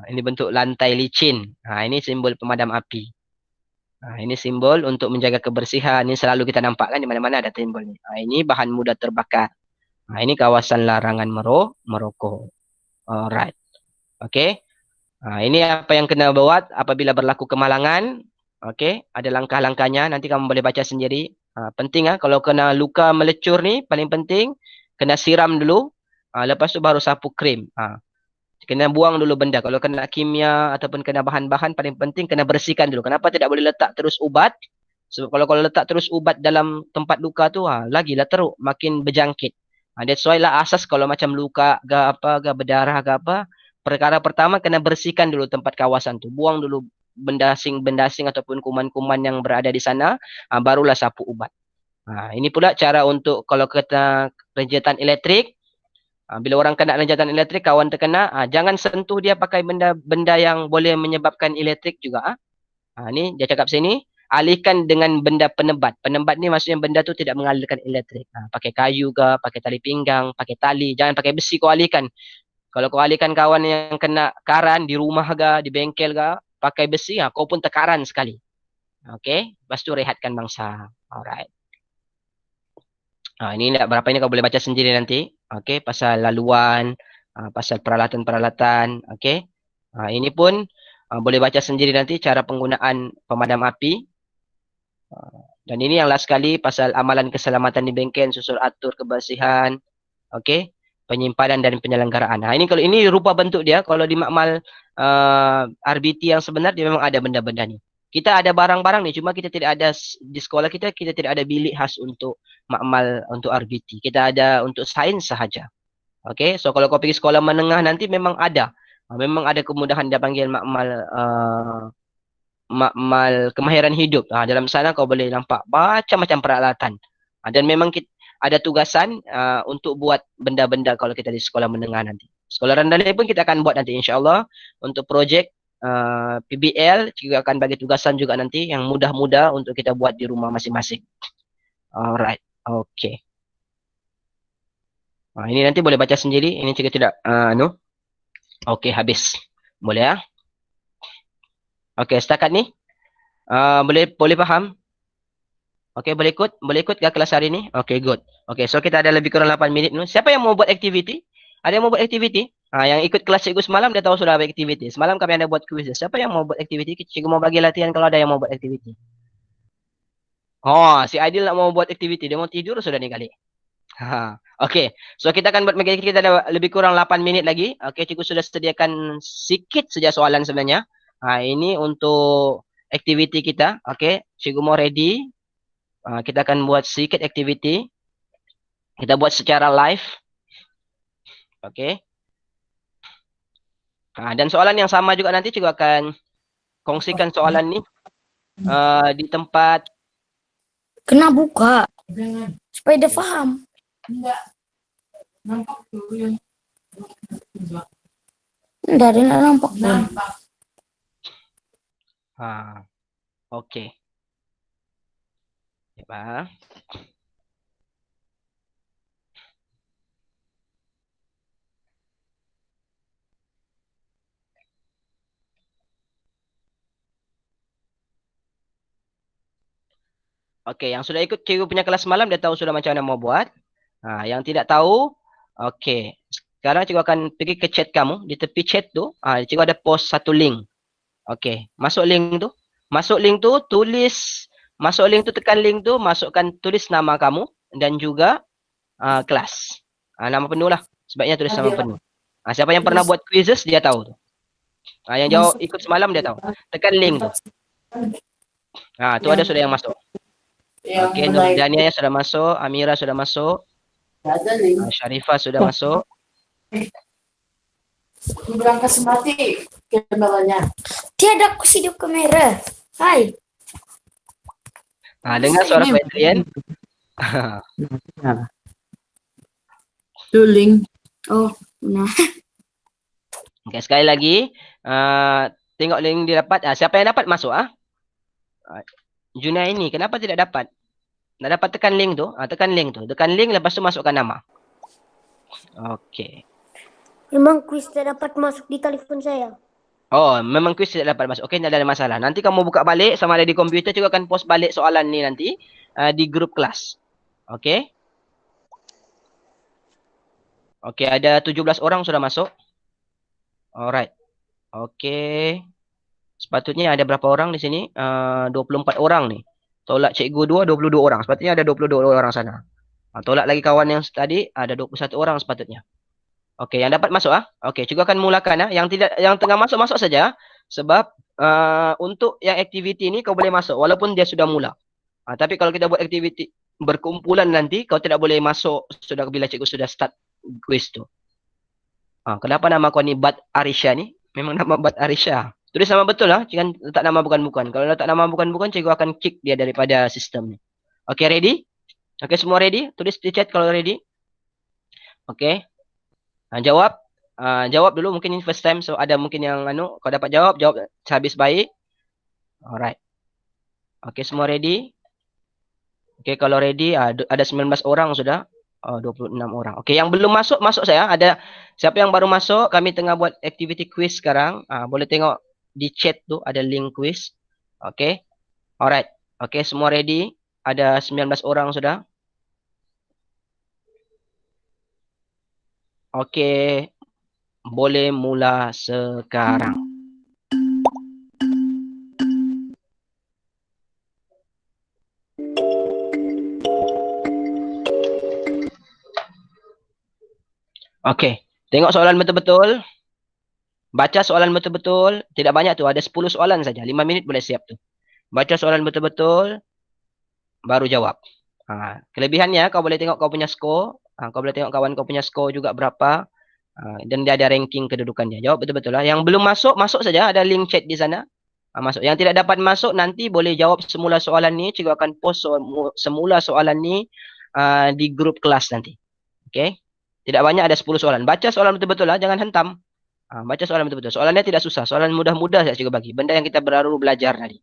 [SPEAKER 1] Ini bentuk lantai licin. Ini simbol pemadam api. Ini simbol untuk menjaga kebersihan. Ini selalu kita nampak kan di mana-mana ada simbol ni. Ini bahan mudah terbakar. Ini kawasan larangan merokok. Alright. Okey. Ini apa yang kena buat apabila berlaku kemalangan. Okey. Ada langkah-langkahnya. Nanti kamu boleh baca sendiri. Penting kalau kena luka melecur ni paling penting kena siram dulu. Lepas tu baru sapu krim. Kena buang dulu benda. Kalau kena kimia ataupun kena bahan-bahan, paling penting kena bersihkan dulu. Kenapa tidak boleh letak terus ubat? Sebab kalau letak terus ubat dalam tempat luka tu, lagilah teruk, makin berjangkit. That's why lah asas kalau macam luka ke apa, ke berdarah ke apa, perkara pertama kena bersihkan dulu tempat kawasan tu. Buang dulu benda asing ataupun kuman-kuman yang berada di sana, barulah sapu ubat. Ini pula cara untuk kalau kena renjetan elektrik. Bila orang kena renjatan elektrik, kawan terkena, jangan sentuh dia pakai benda yang boleh menyebabkan elektrik juga. Ni dia cakap sini, alihkan dengan benda penebat. Penebat ni maksudnya benda tu tidak mengalirkan elektrik. Pakai kayu ke, pakai tali pinggang, pakai tali, jangan pakai besi kau alihkan. Kalau kau alihkan kawan yang kena karan di rumah ke, di bengkel ke, pakai besi, kau pun tekaran sekali. Okey, lepas tu rehatkan mangsa. Alright. Ini berapa ini kau boleh baca sendiri nanti. Okey, pasal laluan, pasal peralatan-peralatan. Okey. Ini pun boleh baca sendiri nanti cara penggunaan pemadam api. Dan ini yang last sekali pasal amalan keselamatan di bengkel, susul atur kebersihan. Okey. Penyimpanan dan penyelenggaraan. Kalau ini rupa bentuk dia, kalau di makmal RBT yang sebenar dia memang ada benda-benda ni. Kita ada barang-barang ni, cuma kita tidak ada di sekolah kita tidak ada bilik khas untuk makmal untuk RBT. Kita ada untuk sains sahaja. Okey, so kalau kau pergi sekolah menengah nanti memang ada. Memang ada kemudahan dia panggil makmal kemahiran hidup. Dalam sana kau boleh nampak macam-macam peralatan. Dan memang kita ada tugasan untuk buat benda-benda kalau kita di sekolah menengah nanti. Sekolah rendah pun kita akan buat nanti insya-Allah untuk projek PBL juga akan bagi tugasan juga nanti yang mudah-mudah untuk kita buat di rumah masing-masing. Alright. Okay. Ini nanti boleh baca sendiri. Ini jika tidak Okay, habis. Boleh Okay, setakat ni boleh faham? Okay, boleh ikut ke kelas hari ni? Okay, good. Okay, so kita ada lebih kurang 8 minit ni. Siapa yang mau buat aktiviti? Ada yang mau buat aktiviti? Yang ikut kelas cikgu semalam dia tahu sudah ada aktiviti. Semalam kami ada buat kuis. Siapa yang mau buat aktiviti? Cikgu mau bagi latihan kalau ada yang mau buat aktiviti. Oh, si Aidil nak mau buat aktiviti. Dia mau tidur sudah nih kali. Oke, so kita akan buat mekanik, kita ada lebih kurang 8 menit lagi. Oke, cikgu sudah sediakan sedikit saja soalan sebenarnya. Ini untuk aktiviti kita. Oke, cikgu mau ready. Kita akan buat sedikit aktiviti. Kita buat secara live. Oke. Dan soalan yang sama juga nanti cikgu akan kongsikan soalan ini di tempat.
[SPEAKER 5] Kena buka supaya dia paham.
[SPEAKER 4] Enggak. Nampak dulu yang
[SPEAKER 5] Dari nampak pun.
[SPEAKER 4] nampak.
[SPEAKER 1] Oke. Ya, Pak. Oke, yang sudah ikut cikgu punya kelas malam dia tahu sudah macam mana mau buat. Yang tidak tahu, oke. Sekarang cikgu akan pergi ke chat kamu. Di tepi chat tu, cikgu ada post satu link. Oke, masuk link tu. Masuk link tu, masuk link tu, tekan link tu, masukkan tulis nama kamu dan juga kelas. Nama penuh lah. Sebaiknya tulis nama penuh. Siapa yang pernah buat quizzes dia tahu tu. Yang jawab ikut semalam dia tahu. Tekan link tu. Tu ada sudah yang masuk. Oke, Nurdania sudah masuk, Amira sudah masuk, Syarifah sudah masuk.
[SPEAKER 4] Berangkat semati kameranya.
[SPEAKER 5] Tiada aku hidup kamera. Hai.
[SPEAKER 1] Dengar suara Adrian.
[SPEAKER 4] Itu link.
[SPEAKER 5] Oh, nah.
[SPEAKER 1] Oke, sekali lagi. Tengok link dia dapat. Siapa yang dapat masuk? Juna ini, kenapa tidak dapat? Nak dapat tekan link tu. Tekan link tu. Tekan link, lepas tu masukkan nama. Oke.
[SPEAKER 6] Memang kuis tidak dapat masuk di telefon saya.
[SPEAKER 1] Oh, memang kuis tidak dapat masuk. Okey, tidak ada masalah. Nanti kamu buka balik sama ada di komputer, juga akan post balik soalan ni nanti di grup kelas. Okey. Okey, ada 17 orang sudah masuk. Alright. Okey. Sepatutnya ada berapa orang di sini? 24 orang ni. Tolak cikgu 22 orang. Sepatutnya ada 22 orang sana. Tolak lagi kawan yang tadi, ada 21 orang sepatutnya. Okey, yang dapat masuk Okey, cikgu akan mulakan Yang tidak, yang tengah masuk saja. Sebab untuk yang aktiviti ni kau boleh masuk walaupun dia sudah mula. Tapi kalau kita buat aktiviti berkumpulan nanti, kau tidak boleh masuk sudah bila cikgu sudah start quiz tu. Kenapa nama kau ni Bat Arisha ni? Memang nama Bat Arisha. Tulis nama betul jangan letak nama bukan-bukan. Kalau letak nama bukan-bukan, cikgu akan kick dia daripada sistem ni. Okey, ready? Okey, semua ready? Tulis di chat kalau ready. Okey. Jawab. Jawab dulu, mungkin ini first time, so ada mungkin yang kau dapat jawab sehabis baik. Alright. Okey, semua ready? Okey, kalau ready, ada 19 orang sudah. 26 orang. Okey, yang belum masuk saya. Ada siapa yang baru masuk? Kami tengah buat activity quiz sekarang. Boleh tengok di chat tu ada link quiz. Okey. Alright. Okey, semua ready? Ada 19 orang sudah. Okey. Boleh mula sekarang. Okey. Tengok soalan betul-betul. Baca soalan betul-betul. Tidak banyak tu. Ada 10 soalan saja. 5 minit boleh siap tu. Baca soalan betul-betul. Baru jawab. Kelebihannya kau boleh tengok kau punya skor. Kau boleh tengok kawan kau punya skor juga berapa. Dan dia ada ranking kedudukannya. Jawab betul-betul Yang belum masuk saja. Ada link chat di sana. Masuk. Yang tidak dapat masuk nanti boleh jawab semula soalan ni. Cikgu akan post semula soalan ni di grup kelas nanti. Okey. Tidak banyak, ada 10 soalan. Baca soalan betul-betul jangan hentam. Baca soalan betul-betul. Soalannya tidak susah. Soalan mudah-mudah saya cikgu bagi. Benda yang kita baru belajar tadi.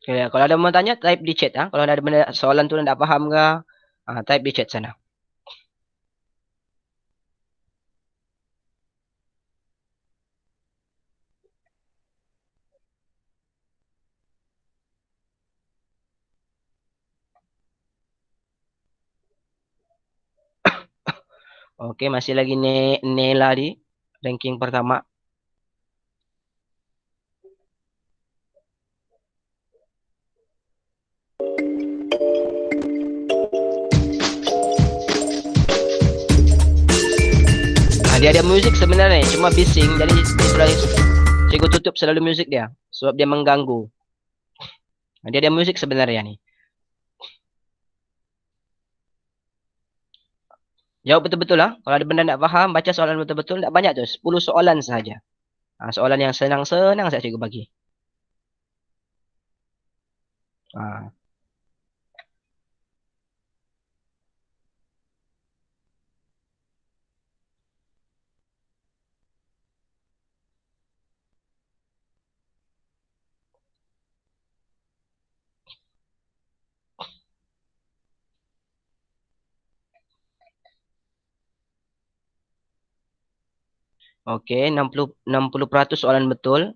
[SPEAKER 1] Okay, kalau ada mau tanya, type di chat. Kalau ada benda soalan tu tak faham ke, type di chat sana. Okey, masih lagi Nela di ranking pertama. Dia ada muzik sebenarnya, cuma bising. Jadi cikgu tutup selalu muzik dia. Sebab dia mengganggu. Dia ada muzik sebenarnya ni. Jawab betul-betul lah. Kalau ada benda nak faham, baca soalan betul-betul. Tak banyak tu, 10 soalan sahaja. Soalan yang senang-senang saya cikgu bagi. Okey, 60% soalan betul.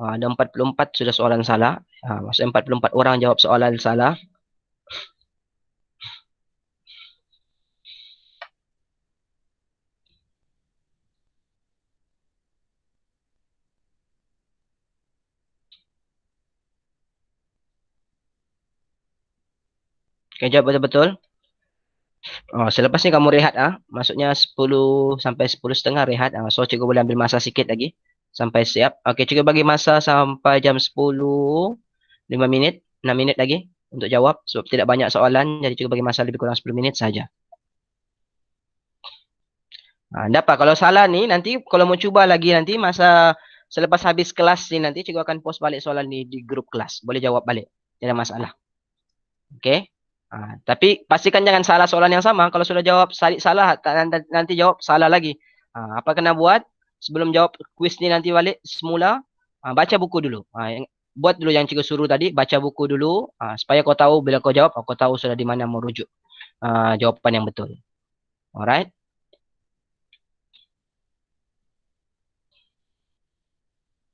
[SPEAKER 1] Ada 44 sudah soalan salah. Maksudnya 44 orang jawab soalan salah. Okey, jawab betul-betul. Selepas ni kamu rehat. Maksudnya 10 sampai 10.30 rehat. So, cikgu boleh ambil masa sikit lagi. Sampai siap. Okey, cikgu bagi masa sampai jam 10. 5 minit. 6 minit lagi untuk jawab. Sebab tidak banyak soalan. Jadi cikgu bagi masa lebih kurang 10 minit saja. Dapat. Kalau salah ni, nanti kalau mau cuba lagi nanti masa selepas habis kelas ni nanti cikgu akan post balik soalan ni di grup kelas. Boleh jawab balik. Tidak ada masalah. Okey. Tapi pastikan jangan salah soalan yang sama. Kalau sudah jawab salah, nanti jawab salah lagi. Apa kena buat? Sebelum jawab kuis ni nanti balik semula, baca buku dulu. Buat dulu yang cikgu suruh tadi, baca buku dulu. Supaya kau tahu bila kau jawab, kau tahu sudah di mana mau rujuk jawapan yang betul. Alright?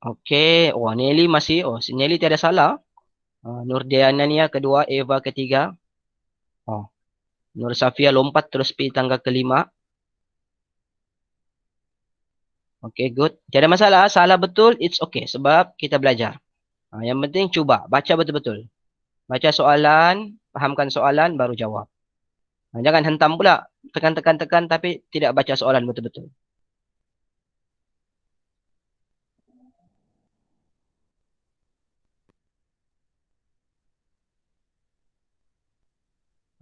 [SPEAKER 1] Okey. Nelly masih. Si Nelly tiada salah. Nurdiana Nia kedua, Eva ketiga. Nur Safia lompat terus pergi tangga kelima. Okay, good. Tiada masalah. Salah betul, it's okay. Sebab kita belajar. Yang penting cuba. Baca betul-betul. Baca soalan, fahamkan soalan, baru jawab. Jangan hentam pula. Tekan-tekan-tekan tapi tidak baca soalan betul-betul.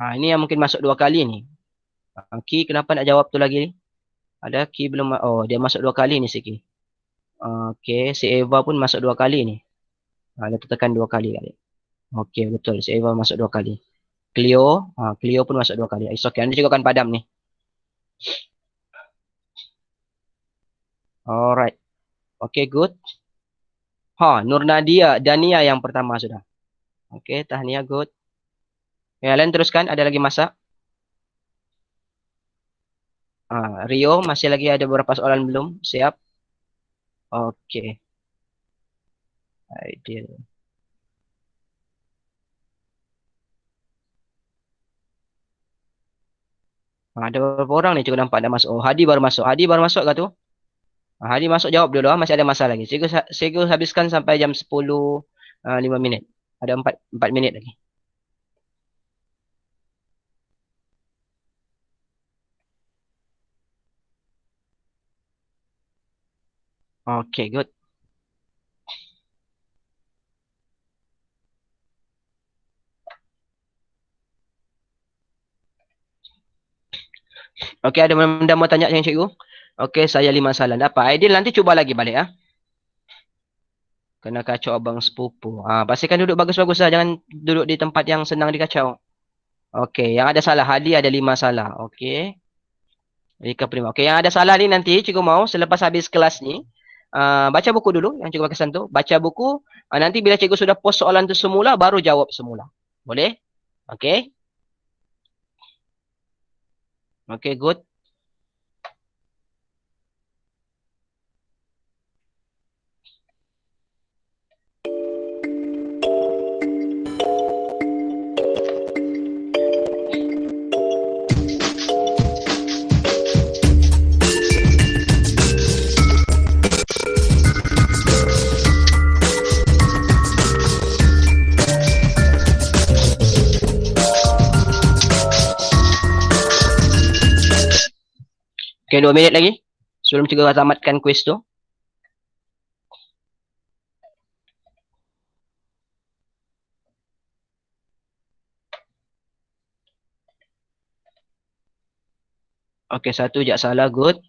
[SPEAKER 1] Ini yang mungkin masuk 2 kali ni. Ki kenapa nak jawab tu lagi ni? Ada Ki belum. Dia masuk 2 kali ni si Ki. Okey, si Eva pun masuk 2 kali ni. Dia tekan 2 kali. Okey, betul. Si Eva masuk 2 kali. Cleo pun masuk 2 kali. It's okay. Anda juga akan padam ni. Alright. Okey, good. Nur Nadia, Dania yang pertama sudah. Okey, tahniah, good. Kalian teruskan, ada lagi masa. Rio, masih lagi ada beberapa soalan belum? Siap? Okey. Ideal. Ada beberapa orang ni cikgu nampak dah masuk. Hadi baru masuk. Hadi baru masuk ke tu? Hadi masuk, jawab dulu. Masih ada masa lagi. Cikgu habiskan sampai jam 10, 5 minit. Ada 4 minit lagi. Okay, good. Okay, ada benda mau tanya dengan cikgu? Okay, saya 5 salah. Dapat. Aidil nanti cuba lagi balik. Kena kacau abang sepupu. Pastikan duduk bagus-bagus lah. Jangan duduk di tempat yang senang dikacau. Okay, yang ada salah. Hadi ada 5 salah. Okay. Rika Prima. Okay, yang ada salah ni nanti cikgu mau selepas habis kelas ni. baca buku dulu yang cikgu kesan tu. Baca buku. Nanti bila cikgu sudah post soalan tu semula, baru jawab semula. Boleh? Okay. Okay, good. Okay, 2 minit lagi. Sebelum cikgu tamatkan kuis tu. Okay, satu je salah. Good.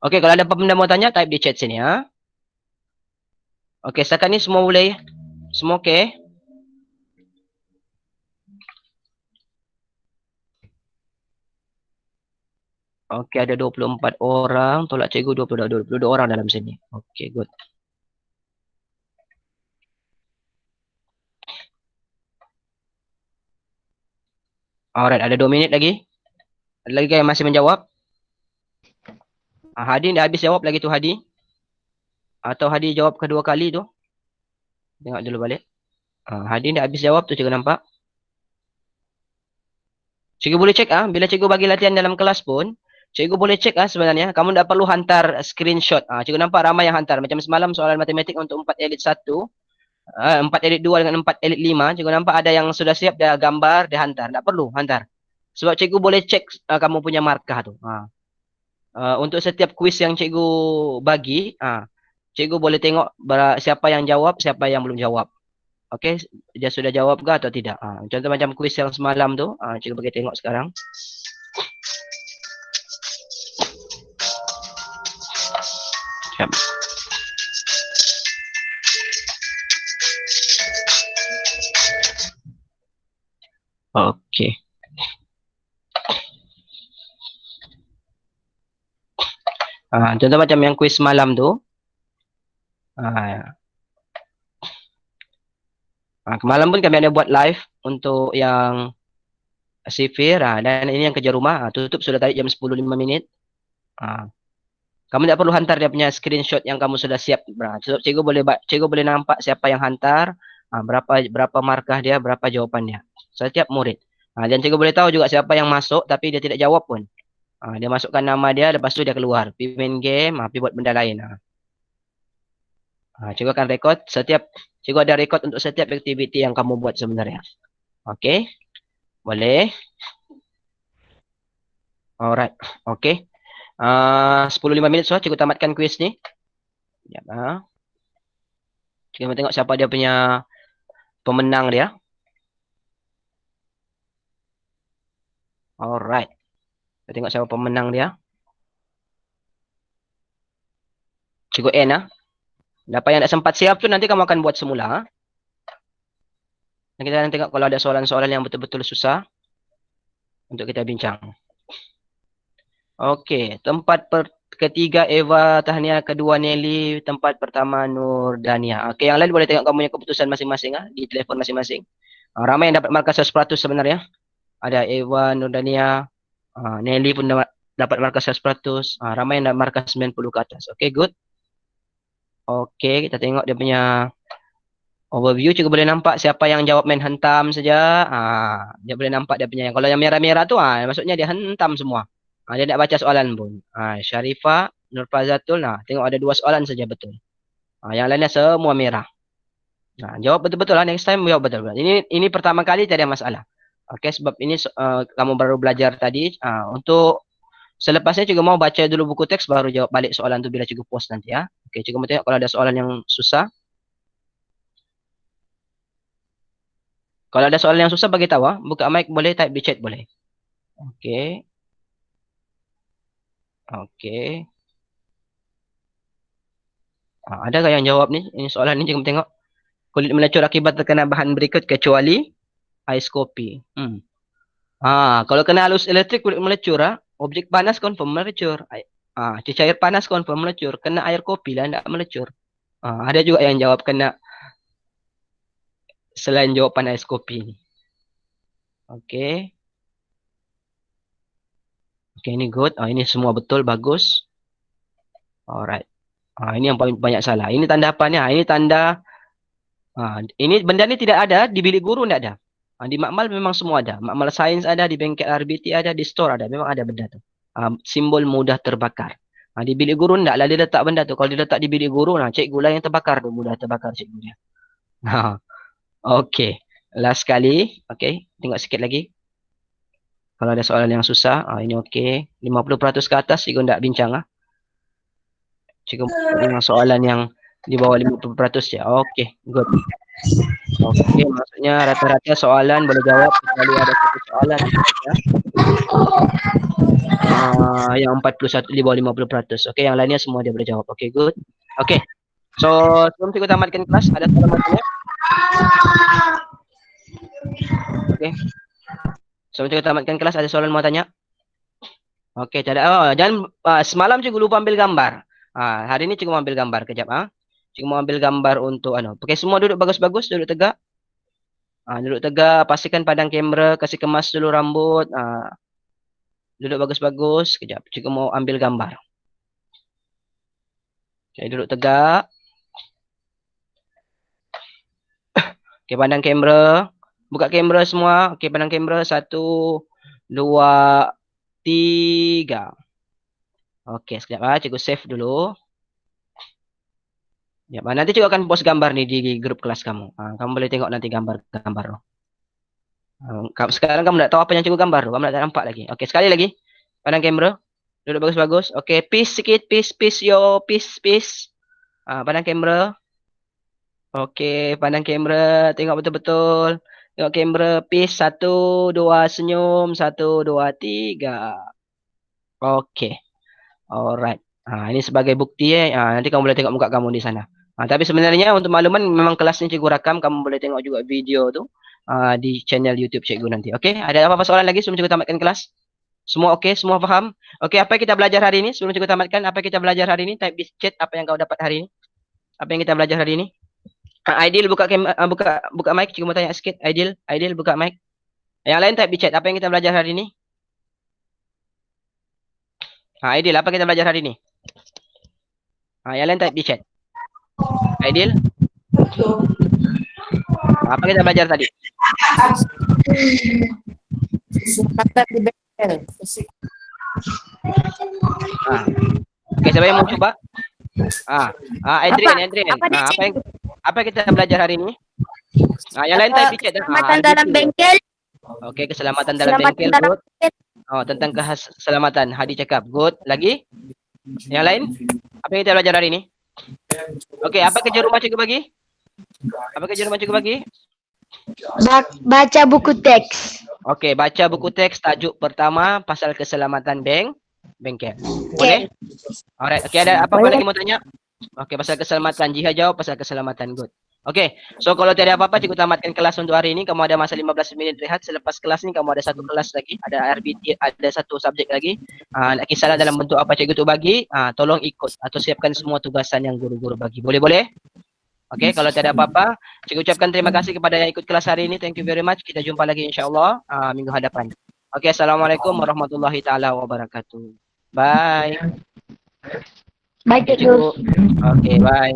[SPEAKER 1] Okay, kalau ada benda mau tanya, type di chat sini ya. Okay, setakat ni semua boleh. Semua okay? Okay, ada 24 orang. Tolak cikgu 22 orang dalam sini. Okay, good. Alright, ada 2 minit lagi. Ada lagi yang masih menjawab? Hadi dah habis jawab lagi tu Hadi. Atau Hadi jawab kedua kali tu. Tengok dulu balik. Hadi dah habis jawab tu cikgu nampak. Cikgu boleh cek bila cikgu bagi latihan dalam kelas pun, cikgu boleh cek sebenarnya. Kamu tak perlu hantar screenshot. Cikgu nampak ramai yang hantar. Macam semalam soalan matematik untuk 4 elit 1. 4 elit 2 dengan 4 elit 5. Cikgu nampak ada yang sudah siap, dia gambar, dia hantar. Tak perlu hantar. Sebab cikgu boleh cek kamu punya markah tu. Untuk setiap kuis yang cikgu bagi, cikgu boleh tengok siapa yang jawab, siapa yang belum jawab. Okey, dia sudah jawab ke atau tidak. Contoh macam kuis yang semalam tu, cikgu bagi tengok sekarang. Sekejap. Okey. Contoh macam yang kuis semalam tu. Kemalam pun kami ada buat live untuk yang sifir. Dan ini yang kerja rumah. Tutup sudah tadi jam 10.05. Kamu tak perlu hantar dia punya screenshot yang kamu sudah siap. Cikgu boleh nampak siapa yang hantar. Berapa markah dia, berapa jawapan dia. Setiap murid. Dan cikgu boleh tahu juga siapa yang masuk tapi dia tidak jawab pun. Dia masukkan nama dia, lepas tu dia keluar. Pergi main game, pergi buat benda lain. Cikgu akan rekod cikgu ada rekod untuk setiap aktiviti yang kamu buat sebenarnya. Okey. Boleh. Alright. Okey. 10-15 minit sudah cikgu tamatkan kuis ni. Ya. Cikgu tengok siapa dia punya pemenang dia. Alright. Kita tengok siapa pemenang dia. Cikgu N Dapat yang tak sempat siap tu nanti kamu akan buat semula. Dan kita akan tengok kalau ada soalan-soalan yang betul-betul susah untuk kita bincang. Okey, tempat ketiga Eva Tahniah, kedua Nelly, tempat pertama Nur Dania. Okey, yang lain boleh tengok kamu punya keputusan masing-masing di telefon masing-masing. Ramai yang dapat markah 100% sebenarnya. Ada Eva, Nur Dania, Nelly pun dapat markah 100%. Ramai yang dapat markah 90 ke atas. Okey, good. Okey, kita tengok dia punya overview. Cikgu boleh nampak siapa yang jawab main hentam saja. Dia boleh nampak dia punya. Kalau yang merah-merah tu, maksudnya dia hentam semua. Dia tak baca soalan pun. Syarifah, Nur Fazatul, tengok ada 2 soalan saja betul. Yang lainnya semua merah. Jawab betul-betul lah. Next time jawab betul-betul. Ini pertama kali tak ada masalah. Okey, sebab ini kamu baru belajar tadi. Untuk selepasnya cikgu mau baca dulu buku teks baru jawab balik soalan tu bila cikgu post nanti ya. Okey, cikgu mau tengok kalau ada soalan yang susah. Kalau ada soalan yang susah bagi tahu buka mic boleh, type di chat boleh. Okey. Okey. Adakah yang jawab ni? Ini soalan ni cikgu mau tengok. Kulit melecur akibat terkena bahan berikut kecuali ais kopi. Kalau kena halus elektrik kulit melecur objek panas confirm melecur. Cecair panas confirm melecur. Kena air kopi lah tidak melecur. Ada juga yang jawab kena selain jawapan ais kopi ni. Okey. Okey, ini good. Ini semua betul, bagus. Alright. Ini yang paling banyak salah. Ini tanda apa ni? Ini tanda ini benda ni tidak ada di bilik guru, tidak ada. Di makmal memang semua ada. Makmal sains ada, di bengkel RBT ada, di store ada. Memang ada benda tu. Simbol mudah terbakar. Di bilik guru tidak lah dia letak benda tu. Kalau dia letak di bilik guru, cikgu lah yang terbakar tu. Mudah terbakar cikgu dia. Okey. Last kali. Okey. Tengok sikit lagi. Kalau ada soalan yang susah. Ini okey. 50% ke atas cikgu tidak bincang. Cikgu dengan soalan yang di bawah 50% je. Okey. Good. Okey. Maksudnya rata-rata soalan boleh jawab. Kecuali ada satu soalan. Yang 41 di bawah 50%. Okey. Yang lainnya semua dia boleh jawab. Okey. Good. Okey. So, sebelum cikgu tamatkan kelas, ada soalan bertanya? Okey. Sebelum cikgu tamatkan kelas, ada soalan mau tanya? Okey, tak ada. Jangan semalam cikgu lupa ambil gambar. Hari ni cikgu mau ambil gambar kejap. Cikgu mau ambil gambar untuk Okey, semua duduk bagus-bagus, duduk tegak. Duduk tegak, pastikan padang kamera, kasih kemas dulu rambut. Duduk bagus-bagus. Kejap, cikgu mau ambil gambar. Okey, duduk tegak. Okey, pandang kamera. Buka kamera semua. Okey, pandang kamera. 1, 2, 3. Okey, sekejap cikgu save dulu. Ya, nanti cikgu akan post gambar ni di grup kelas kamu. Kamu boleh tengok nanti gambar tu. Sekarang kamu tak tahu apa yang cikgu gambar tu. Kamu tak nampak lagi. Okey, sekali lagi. Pandang kamera. Duduk bagus-bagus. Okey, peace sikit. Peace. Peace. Pandang kamera. Okey, pandang kamera. Tengok betul-betul. Tengok kamera. Peace. 1, 2, senyum. 1, 2, 3. Okey. Alright. Ini sebagai bukti nanti kamu boleh tengok muka kamu di sana. Tapi sebenarnya untuk makluman memang kelas ni cikgu rakam. Kamu boleh tengok juga video tu di channel YouTube cikgu nanti. Okey, ada apa-apa soalan lagi sebelum cikgu tamatkan kelas? Semua okey? Semua faham? Okey, apa yang kita belajar hari ini? Sebelum cikgu tamatkan, apa yang kita belajar hari ini? Type di chat apa yang kau dapat hari ini. Apa yang kita belajar hari ini? Aidil buka mic, cikgu mau tanya sikit. Aidil buka mic. Yang lain type di chat apa yang kita belajar hari ini? Aidil, apa kita belajar hari ini? Yang lain type di chat. Aidil? Apa kita belajar tadi?
[SPEAKER 4] Keselamatan di bengkel.
[SPEAKER 1] Okey, siapa yang mau coba? Adrian. Apa yang kita belajar hari ini? Yang lain type di chat.
[SPEAKER 6] Keselamatan dalam bengkel.
[SPEAKER 1] Okey, keselamatan dalam bengkel. Good. Tentang keselamatan. Hadi cakap. Good. Lagi? Yang lain? Apa yang kita belajar hari ini? Okey, apa kerja rumah cikgu bagi?
[SPEAKER 6] Baca buku teks.
[SPEAKER 1] Okey, baca buku teks tajuk pertama pasal keselamatan bengkel. Boleh? Alright. Okey, ada apa-apa lagi mau tanya? Okey, pasal keselamatan. Jihad jawab pasal keselamatan. Good. Okey, so kalau tidak apa-apa cikgu tamatkan kelas untuk hari ini. Kamu ada masa 15 minit rehat. Selepas kelas ni kamu ada satu kelas lagi. Ada RBT, ada satu subjek lagi. Nak kisahlah dalam bentuk apa cikgu tu bagi. Tolong ikut atau siapkan semua tugasan yang guru-guru bagi. Boleh? Okey, kalau tidak apa-apa, cikgu ucapkan terima kasih kepada yang ikut kelas hari ini. Thank you very much. Kita jumpa lagi insya-Allah minggu hadapan. Okey, assalamualaikum warahmatullahi taala wabarakatuh. Bye.
[SPEAKER 6] Bye, cikgu.
[SPEAKER 1] Okey, bye.